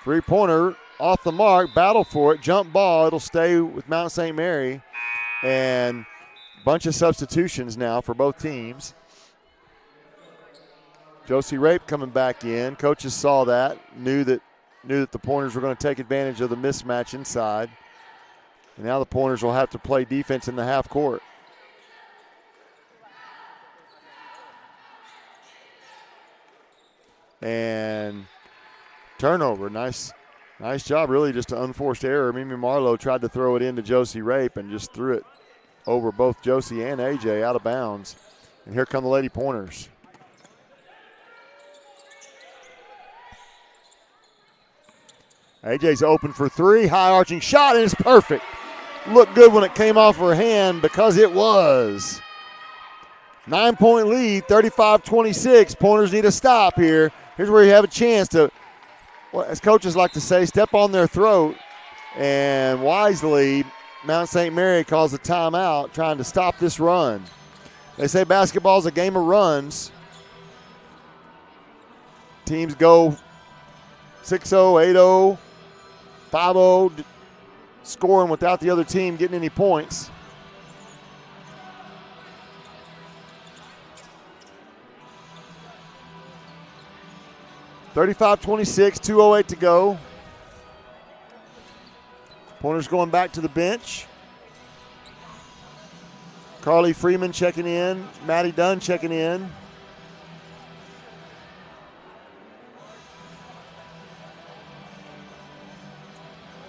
Three-pointer off the mark, battle for it, jump ball. It'll stay with Mount St. Mary. And a bunch of substitutions now for both teams. Josie Rape coming back in. Coaches saw that, knew that the Pointers were going to take advantage of the mismatch inside. And now the Pointers will have to play defense in the half court. And turnover. Nice job, really, just an unforced error. Mimi Marlowe tried to throw it into Josie Rape and just threw it over both Josie and AJ out of bounds. And here come the Lady Pointers. AJ's open for three. High arching shot, and it's perfect. Looked good when it came off her hand because it was. 9-point lead, 35-26. Pointers need a stop here. Here's where you have a chance to, as coaches like to say, step on their throat. And wisely, Mount St. Mary calls a timeout trying to stop this run. They say basketball is a game of runs. Teams go 6-0, 8-0, 5-0, scoring without the other team getting any points. (35-26), 2:08 to go. Pointers going back to the bench. Carly Freeman checking in. Maddie Dunn checking in.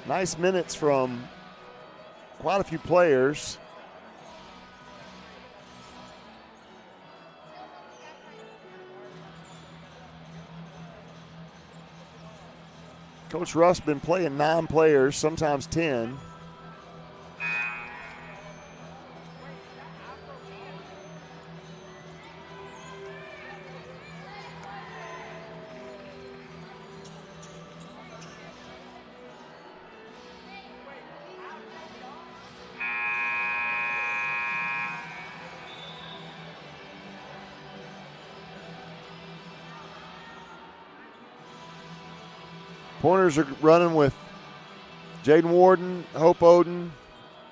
Nice minutes from quite a few players. Coach Ruff's been playing 9 players, sometimes 10. Pointers are running with Jaden Warden, Hope Oden,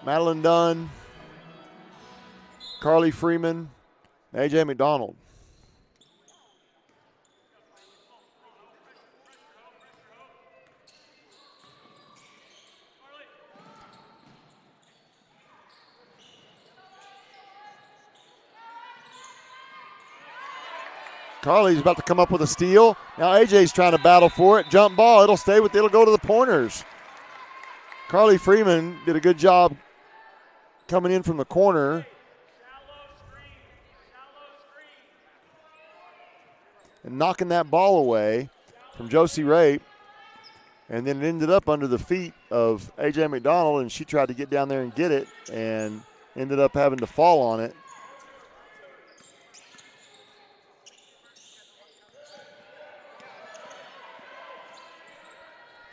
Madeline Dunn, Carly Freeman, AJ McDonald. Carly's about to come up with a steal. Now AJ's trying to battle for it. Jump ball. It'll go to the Pointers. Carly Freeman did a good job coming in from the corner. And knocking that ball away from Josie Rape. And then it ended up under the feet of AJ McDonald, and she tried to get down there and get it and ended up having to fall on it.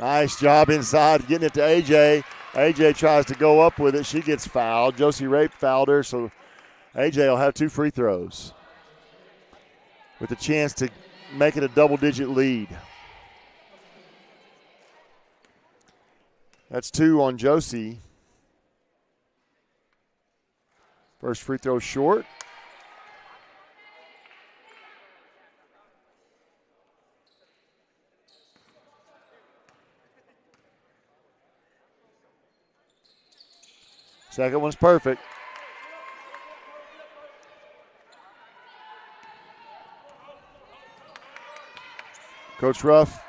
Nice job inside, getting it to AJ. AJ tries to go up with it. She gets fouled. Josie Rape fouled her, so AJ will have 2 free throws with a chance to make it a double-digit lead. That's 2 on Josie. First free throw short. Second one's perfect. Coach Ruff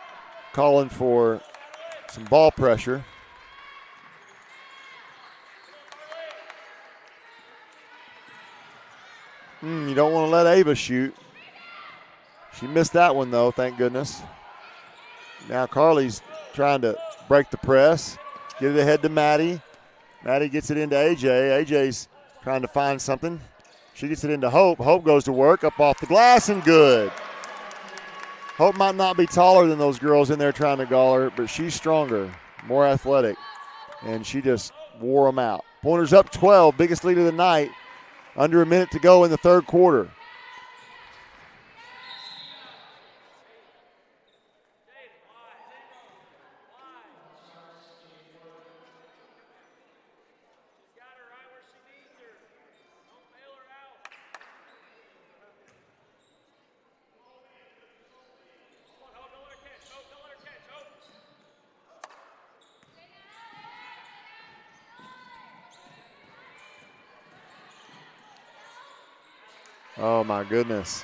calling for some ball pressure. You don't want to let Ava shoot. She missed that one, though, thank goodness. Now Carly's trying to break the press, get it ahead to Maddie. Maddie gets it into AJ. AJ's trying to find something. She gets it into Hope. Hope goes to work, up off the glass, and good. Hope might not be taller than those girls in there trying to guard her, but she's stronger, more athletic, and she just wore them out. Pointers up 12, biggest lead of the night. Under a minute to go in the third quarter. Oh, my goodness.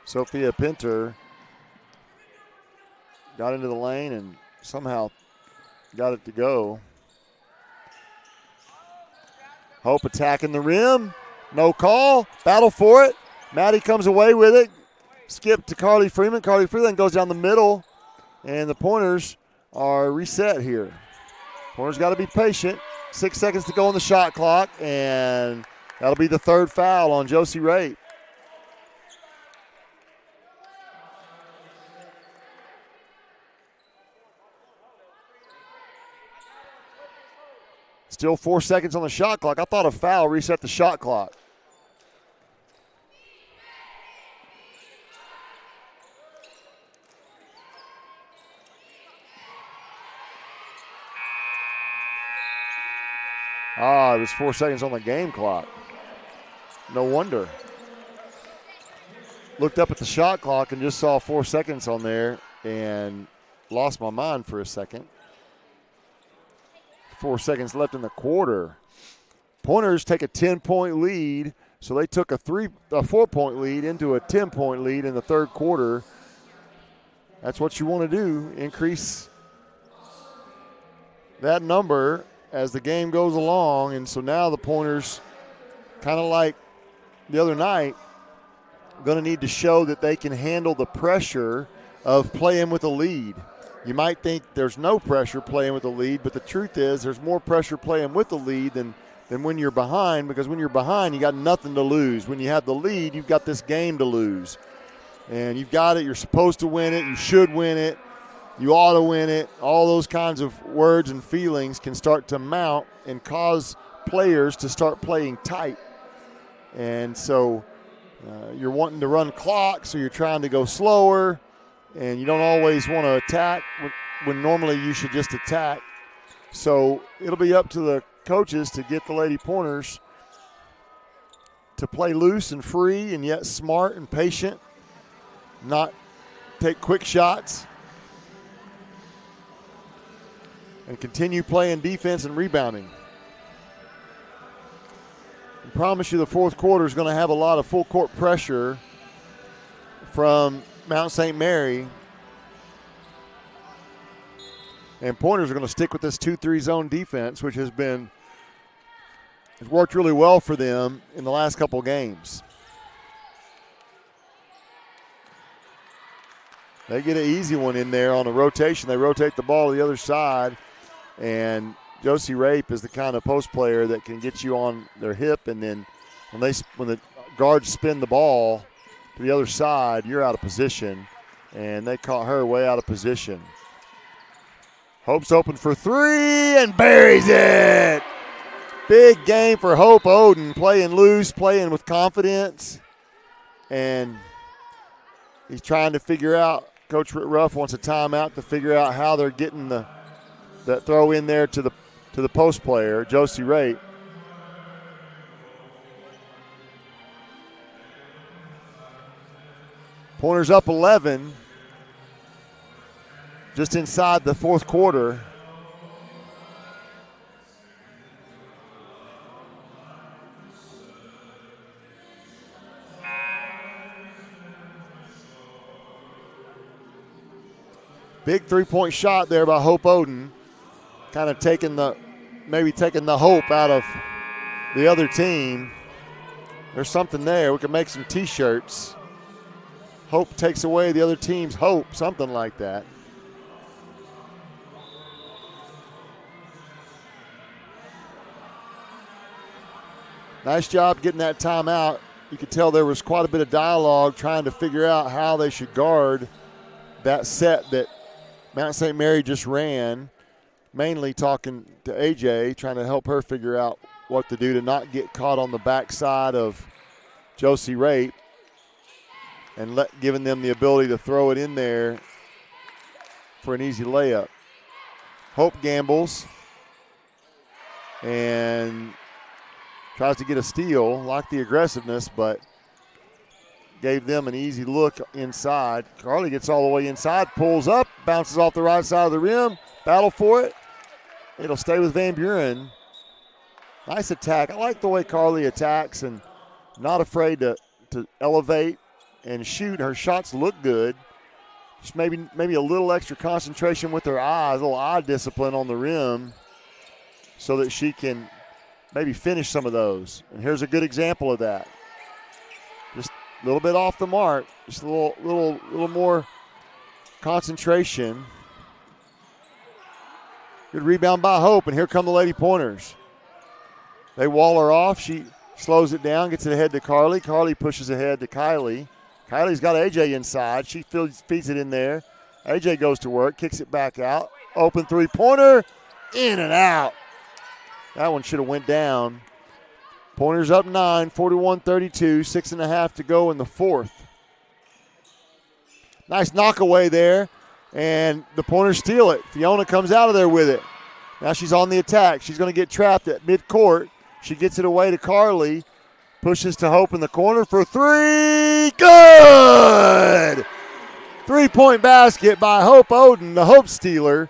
Sophia Pinter got into the lane and somehow got it to go. Hope attacking the rim. No call. Battle for it. Maddie comes away with it. Skip to Carly Freeman. Carly Freeman goes down the middle. And the Pointers are reset here. Pointers got to be patient. 6 seconds to go on the shot clock. And that'll be the third foul on Josie Rape. Still 4 seconds on the shot clock. I thought a foul reset the shot clock. It was 4 seconds on the game clock. No wonder. Looked up at the shot clock and just saw 4 seconds on there and lost my mind for a second. 4 seconds left in the quarter. Pointers take a 10-point lead, so they took a 4-point lead into a 10-point lead in the third quarter. That's what you want to do, increase that number as the game goes along. And so now the Pointers, kind of like the other night, going to need to show that they can handle the pressure of playing with a lead. You might think there's no pressure playing with the lead, but the truth is there's more pressure playing with the lead than when you're behind, because when you're behind, you got nothing to lose. When you have the lead, you've got this game to lose. And you've got it. You're supposed to win it. You should win it. You ought to win it. All those kinds of words and feelings can start to mount and cause players to start playing tight. And so you're wanting to run clocks, so you're trying to go slower, and you don't always want to attack when normally you should just attack. So it'll be up to the coaches to get the Lady Pointers to play loose and free and yet smart and patient, not take quick shots, and continue playing defense and rebounding. I promise you the fourth quarter is going to have a lot of full court pressure from Mount St. Mary. And Pointers are going to stick with this 2-3 zone defense, which has worked really well for them in the last couple games. They get an easy one in there on a rotation. They rotate the ball to the other side, and Josie Rape is the kind of post player that can get you on their hip, and then when the guards spin the ball to the other side, you're out of position, and they caught her way out of position. Hope's open for three and buries it. Big game for Hope Oden, playing loose, playing with confidence, and he's trying to figure out. Coach Ruff wants a timeout to figure out how they're getting that throw in there to the post player, Josie Rape. Pointers up 11, just inside the fourth quarter. Big three-point shot there by Hope Oden, kind of taking the hope out of the other team. There's something there. We can make some T-shirts. Hope takes away the other team's hope, something like that. Nice job getting that timeout. You could tell there was quite a bit of dialogue trying to figure out how they should guard that set that Mount St. Mary just ran, mainly talking to AJ, trying to help her figure out what to do to not get caught on the backside of Josie Rape, and giving them the ability to throw it in there for an easy layup. Hope gambles and tries to get a steal, like the aggressiveness, but gave them an easy look inside. Carly gets all the way inside, pulls up, bounces off the right side of the rim, battle for it. It'll stay with Van Buren. Nice attack. I like the way Carly attacks and not afraid to elevate and shoot. Her shots look good. Just maybe a little extra concentration with her eyes, a little eye discipline on the rim so that she can maybe finish some of those. And here's a good example of that. Just a little bit off the mark, just a little more concentration. Good rebound by Hope, and here come the Lady Pointers. They wall her off. She slows it down, gets it ahead to Carly. Carly pushes ahead to Kylie. Kylie's got AJ inside. She feeds it in there. AJ goes to work, kicks it back out. Open three-pointer, in and out. That one should have went down. Pointers up 9, 41-32, 6.5 to go in the fourth. Nice knockaway there, and the Pointers steal it. Fiona comes out of there with it. Now she's on the attack. She's going to get trapped at midcourt. She gets it away to Carly. Pushes to Hope in the corner for three. Good! 3-point basket by Hope Oden, the Hope Stealer.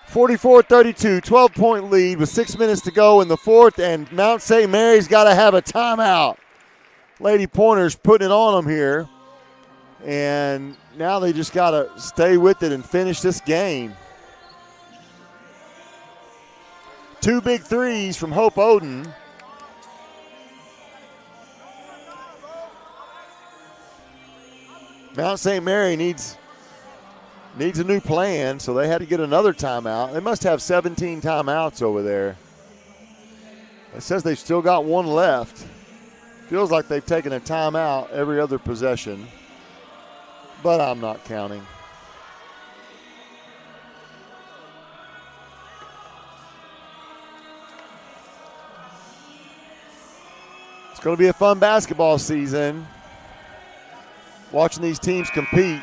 44-32, 12-point lead with 6 minutes to go in the fourth, and Mount St. Mary's got to have a timeout. Lady Pointers putting it on them here, and now they just got to stay with it and finish this game. 2 big threes from Hope Oden. Mount St. Mary needs a new plan, so they had to get another timeout. They must have 17 timeouts over there. It says they've still got one left. Feels like they've taken a timeout every other possession, but I'm not counting. It's going to be a fun basketball season. Watching these teams compete.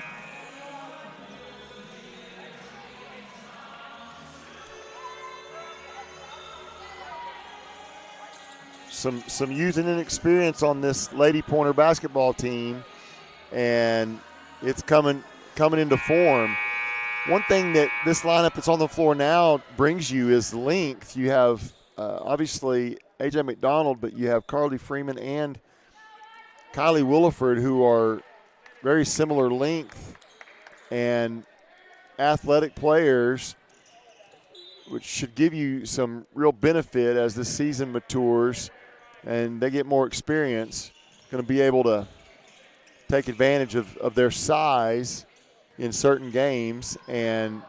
Some youth and inexperience on this Lady Pointer basketball team, and it's coming into form. One thing that this lineup that's on the floor now brings you is length. You have obviously A.J. McDonald, but you have Carly Freeman and Kylie Williford, who are very similar length and athletic players, which should give you some real benefit as the season matures and they get more experience. Going to be able to take advantage of their size in certain games. And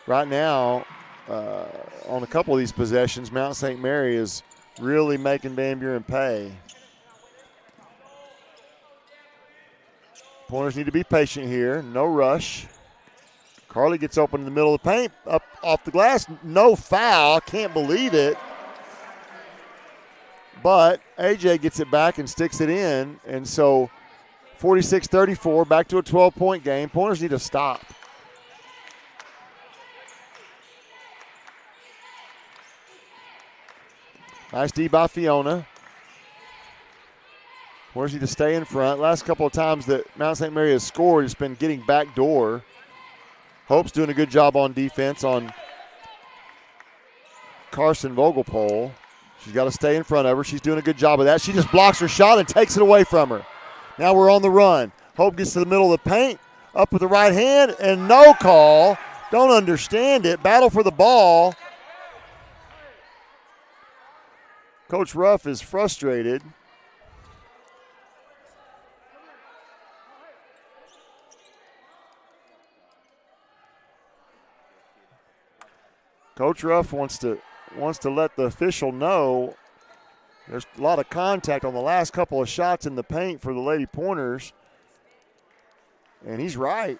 right now, on a couple of these possessions, Mount St. Mary is really making Van Buren pay. Pointers need to be patient here. No rush. Carly gets open in the middle of the paint, up off the glass. No foul. Can't believe it. But AJ gets it back and sticks it in. And so 46-34, back to a 12-point game. Pointers need to stop. Nice D by Fiona. Pointers need to stay in front. Last couple of times that Mount St. Mary has scored, it's been getting back door. Hope's doing a good job on defense on Carson Vogelpole. She's got to stay in front of her. She's doing a good job of that. She just blocks her shot and takes it away from her. Now we're on the run. Hope gets to the middle of the paint, up with the right hand, and no call. Don't understand it. Battle for the ball. Coach Ruff is frustrated. Coach Ruff wants to let the official know there's a lot of contact on the last couple of shots in the paint for the Lady Pointers, and he's right.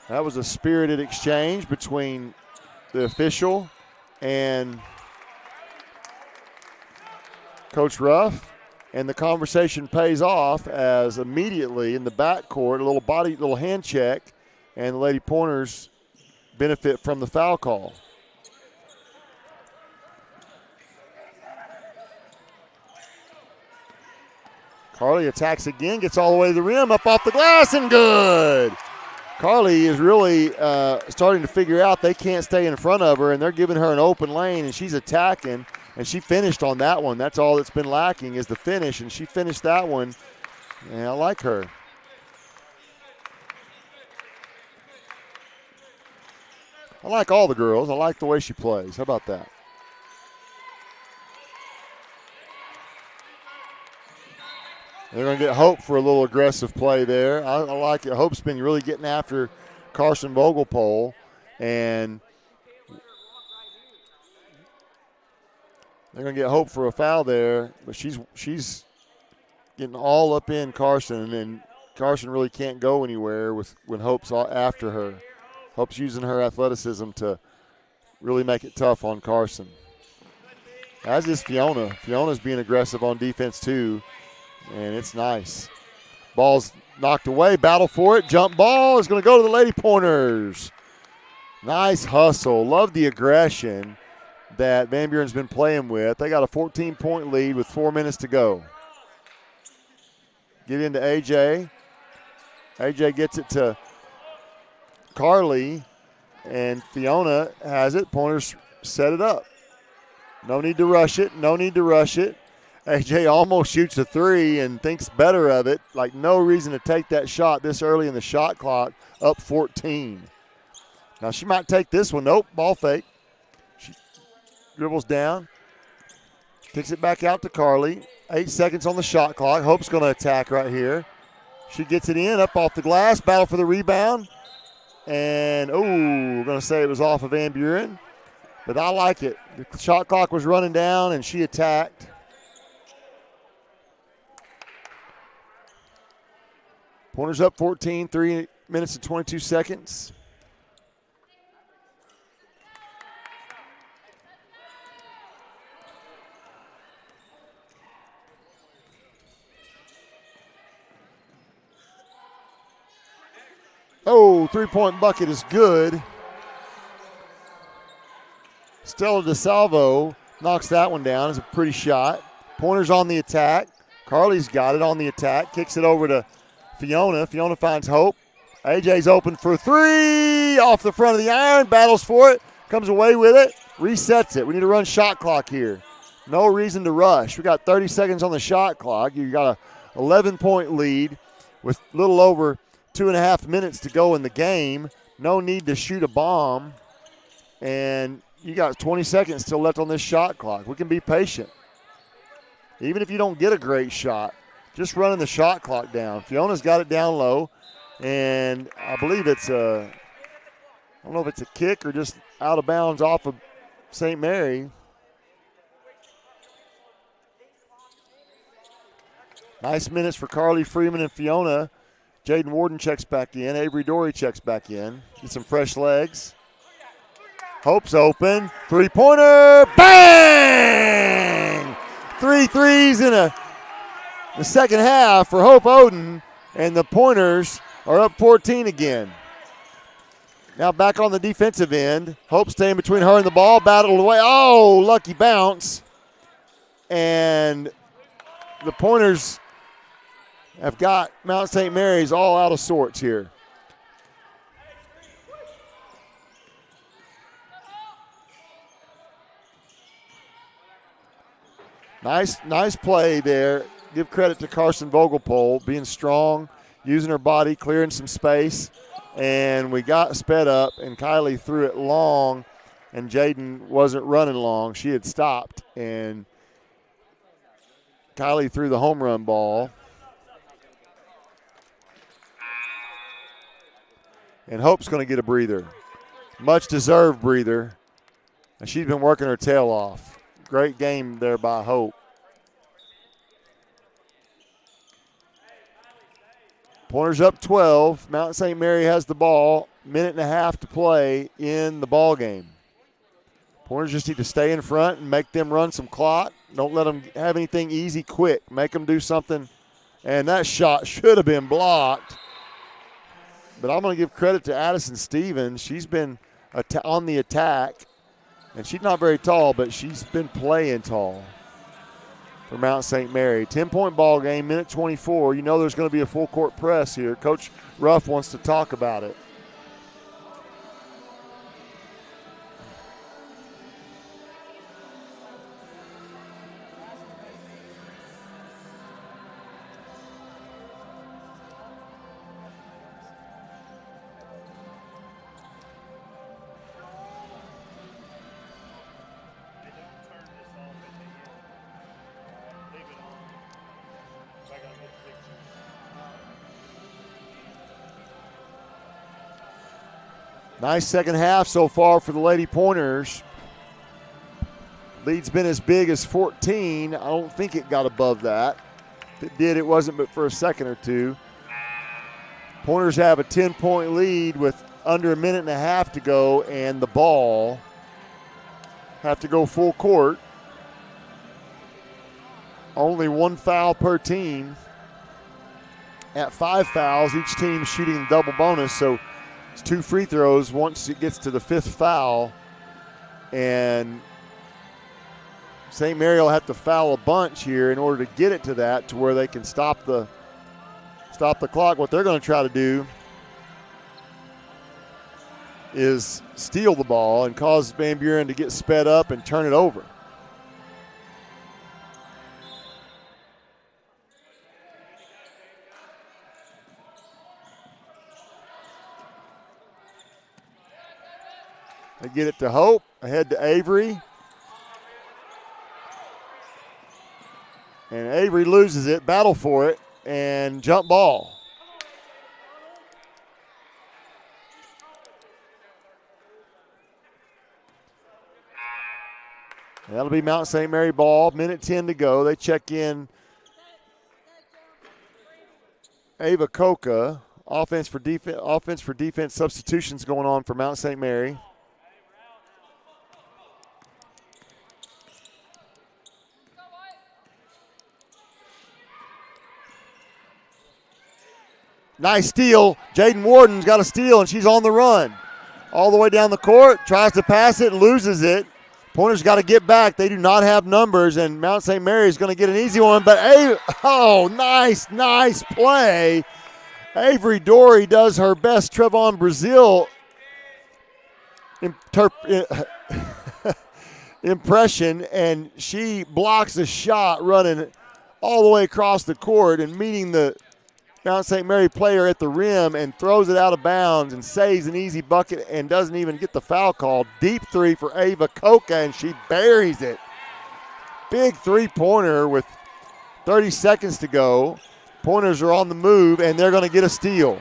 That was a spirited exchange between the official and Coach Ruff, and the conversation pays off as immediately in the backcourt, a little hand check, and the Lady Pointers benefit from the foul call. Carly attacks again, gets all the way to the rim, up off the glass, and good. Carly is really starting to figure out they can't stay in front of her, and they're giving her an open lane, and she's attacking, and she finished on that one. That's all that's been lacking is the finish, and she finished that one, and I like her. I like all the girls. I like the way she plays. How about that? They're going to get Hope for a little aggressive play there. I like it. Hope's been really getting after Carson Vogelpole, and they're going to get Hope for a foul there, but she's getting all up in Carson, and Carson really can't go anywhere when Hope's after her. Hope's using her athleticism to really make it tough on Carson. As is Fiona. Fiona's being aggressive on defense too, and it's nice. Ball's knocked away, battle for it. Jump ball is going to go to the Lady Pointers. Nice hustle. Love the aggression that Van Buren's been playing with. They got a 14-point lead with 4 minutes to go. Get into AJ. AJ gets it to Carly, and Fiona has it. Pointers set it up. No need to rush it. No need to rush it. AJ almost shoots a three and thinks better of it. Like no reason to take that shot this early in the shot clock, up 14. Now she might take this one. Nope, ball fake. She dribbles down, kicks it back out to Carly. 8 seconds on the shot clock. Hope's going to attack right here. She gets it in, up off the glass, battle for the rebound. And, we're going to say it was off of Van Buren. But I like it. The shot clock was running down, and she attacked. Pointers up 14, 3 minutes and 22 seconds. Oh, three-point bucket is good. Stella DeSalvo knocks that one down. It's a pretty shot. Pointers on the attack. Carly's got it on the attack. Kicks it over to Fiona. Fiona finds Hope. AJ's open for three. Off the front of the iron. Battles for it. Comes away with it. Resets it. We need to run shot clock here. No reason to rush. We got 30 seconds on the shot clock. You got a 11-point lead with a little over 2.5 minutes to go in the game. No need to shoot a bomb. And you got 20 seconds still left on this shot clock. We can be patient. Even if you don't get a great shot, just running the shot clock down. Fiona's got it down low, and I believe it's I don't know if it's a kick or just out of bounds off of St. Mary. Nice minutes for Carly Freeman and Fiona. Jaden Warden checks back in. Avery Dory checks back in. Get some fresh legs. Hope's open. Three-pointer. Bang! 3 threes in the second half for Hope Oden. And the Pointers are up 14 again. Now back on the defensive end. Hope staying between her and the ball. Battled away. Oh, lucky bounce. And the Pointers have got Mount St. Mary's all out of sorts here. Nice play there. Give credit to Carson Vogelpole, being strong, using her body, clearing some space. And we got sped up, and Kylie threw it long, and Jaden wasn't running long. She had stopped, and Kylie threw the home run ball. And Hope's going to get a breather. Much-deserved breather. And she's been working her tail off. Great game there by Hope. Pointers up 12. Mount St. Mary has the ball. Minute and a half to play in the ball game. Pointers just need to stay in front and make them run some clock. Don't let them have anything easy quick. Make them do something. And that shot should have been blocked. But I'm going to give credit to Addison Stevens. She's been on the attack. And she's not very tall, but she's been playing tall. for Mount St. Mary. 10-point ball game, minute 24. You know there's going to be a full court press here. Coach Ruff wants to talk about it. Nice second half so far for the Lady Pointers. Lead's been as big as 14. I don't think it got above that. If it did, it wasn't but for a second or two. Pointers have a 10-point lead with under a minute and a half to go, and the ball have to go full court. Only one foul per team. At 5 fouls, each team shooting the double bonus, so it's 2 free throws once it gets to the 5th foul. And St. Mary will have to foul a bunch here in order to get it to that, to where they can stop the clock. What they're going to try to do is steal the ball and cause Van Buren to get sped up and turn it over. They get it to Hope, ahead to Avery. And Avery loses it, battle for it, and jump ball. That'll be Mount St. Mary ball, minute 10 to go. They check in Ava Coca, offense for defense substitutions going on for Mount St. Mary. Nice steal. Jaden Warden's got a steal, and she's on the run. All the way down the court, tries to pass it, loses it. Pointers got to get back. They do not have numbers, and Mount St. Mary is going to get an easy one. But, nice play. Avery Dory does her best Trevon Brazil impression, and she blocks a shot running all the way across the court and meeting the Mount St. Mary player at the rim and throws it out of bounds and saves an easy bucket and doesn't even get the foul call. Deep three for Ava Coca, and she buries it. Big three-pointer with 30 seconds to go. Pointers are on the move, and they're going to get a steal.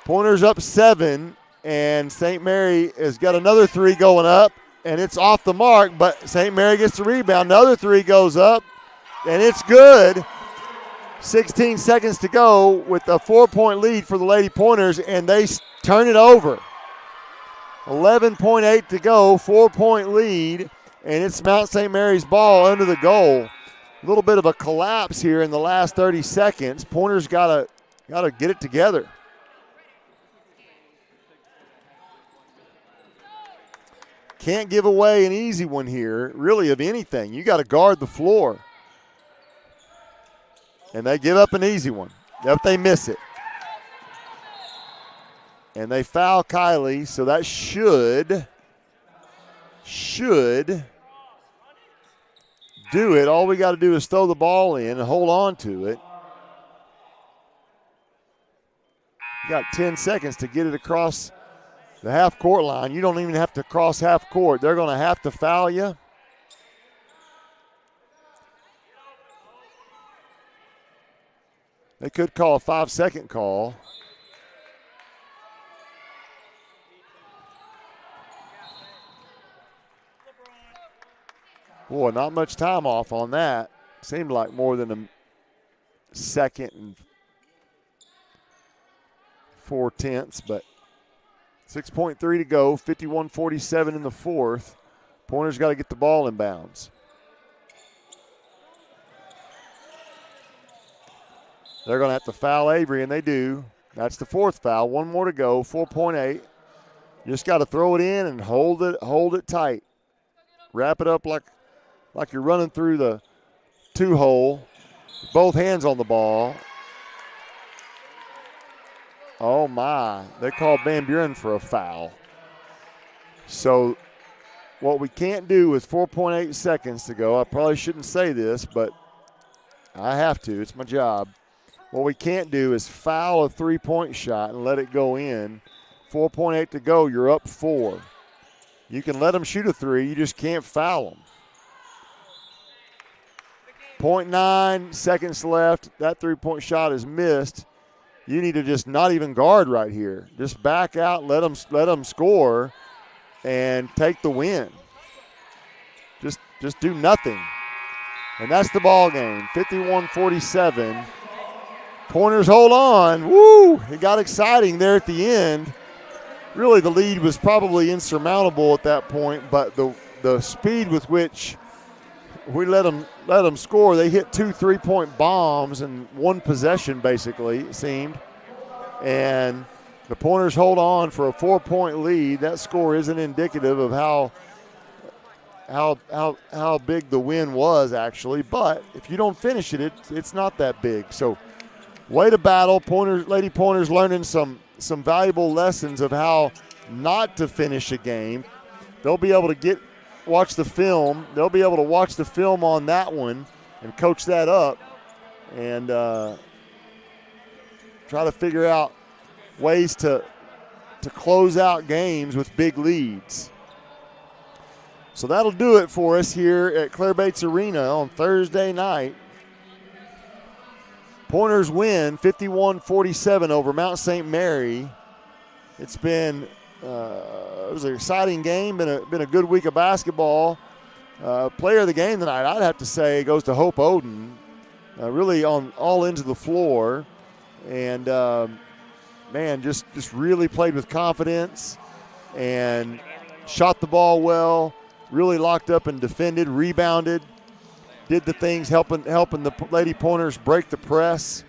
Pointers up 7, and St. Mary has got another three going up, and it's off the mark, but St. Mary gets the rebound. Another three goes up, and it's good. 16 seconds to go with a 4-point lead for the Lady Pointers, and they turn it over. 11.8 to go, 4-point lead, and it's Mount St. Mary's ball under the goal. A little bit of a collapse here in the last 30 seconds. Pointers gotta get it together. Can't give away an easy one here, really, of anything. You got to guard the floor. And they give up an easy one if they miss it. And they foul Kylie, so that should do it. All we got to do is throw the ball in and hold on to it. You got 10 seconds to get it across the half-court line. You don't even have to cross half court. They're going to have to foul you. They could call a 5-second call. Boy, not much time off on that. Seemed like more than a second and 4/10, but 6.3 to go, 51-47 in the fourth. Pointers got to get the ball in bounds. They're going to have to foul Avery, and they do. That's the fourth foul. One more to go, 4.8. You just got to throw it in and hold it tight. Wrap it up like you're running through the two-hole, both hands on the ball. Oh, my. They called Van Buren for a foul. So what we can't do with 4.8 seconds to go, I probably shouldn't say this, but I have to. It's my job. What we can't do is foul a three-point shot and let it go in. 4.8 to go, you're up 4. You can let them shoot a three, you just can't foul them. 0.9 seconds left. That three-point shot is missed. You need to just not even guard right here. Just back out, let them score, and take the win. Just do nothing. And that's the ball game, 51-47. Pointers hold on. Woo! It got exciting there at the end. Really, the lead was probably insurmountable at that point, but the speed with which we let them score, they hit 2 3-point bombs in one possession, basically, it seemed. And the Pointers hold on for a 4-point lead. That score isn't indicative of how big the win was, actually. But if you don't finish it, it's not that big. So way to battle. Lady Pointers learning some valuable lessons of how not to finish a game. They'll be able to watch the film. They'll be able to watch the film on that one and coach that up and try to figure out ways to close out games with big leads. So that'll do it for us here at Claire Bates Arena on Thursday night. Pointers win 51-47 over Mount St. Mary. It's been it was an exciting game, been a good week of basketball. Player of the game tonight, I'd have to say, goes to Hope Oden. Really all into the floor, and man, just really played with confidence and shot the ball well. Really locked up and defended, rebounded, did the things helping the Lady Pointers break the press.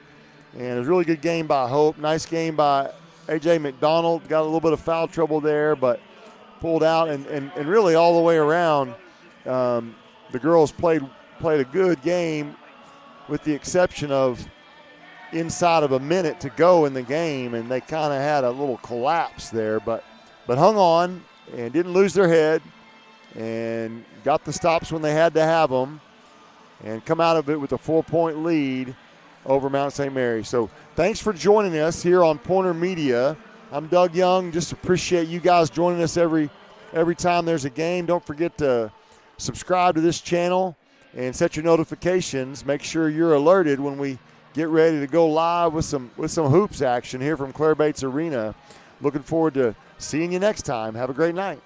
And it was a really good game by Hope. Nice game by A.J. McDonald. Got a little bit of foul trouble there, but pulled out. And really all the way around, the girls played a good game with the exception of inside of a minute to go in the game, and they kind of had a little collapse there. But hung on and didn't lose their head and got the stops when they had to have them and come out of it with a 4-point lead over Mount St. Mary. So thanks for joining us here on Pointer Media. I'm Doug Young. Just appreciate you guys joining us every time there's a game. Don't forget to subscribe to this channel and set your notifications. Make sure you're alerted when we get ready to go live with some hoops action here from Claire Bates Arena. Looking forward to seeing you next time. Have a great night.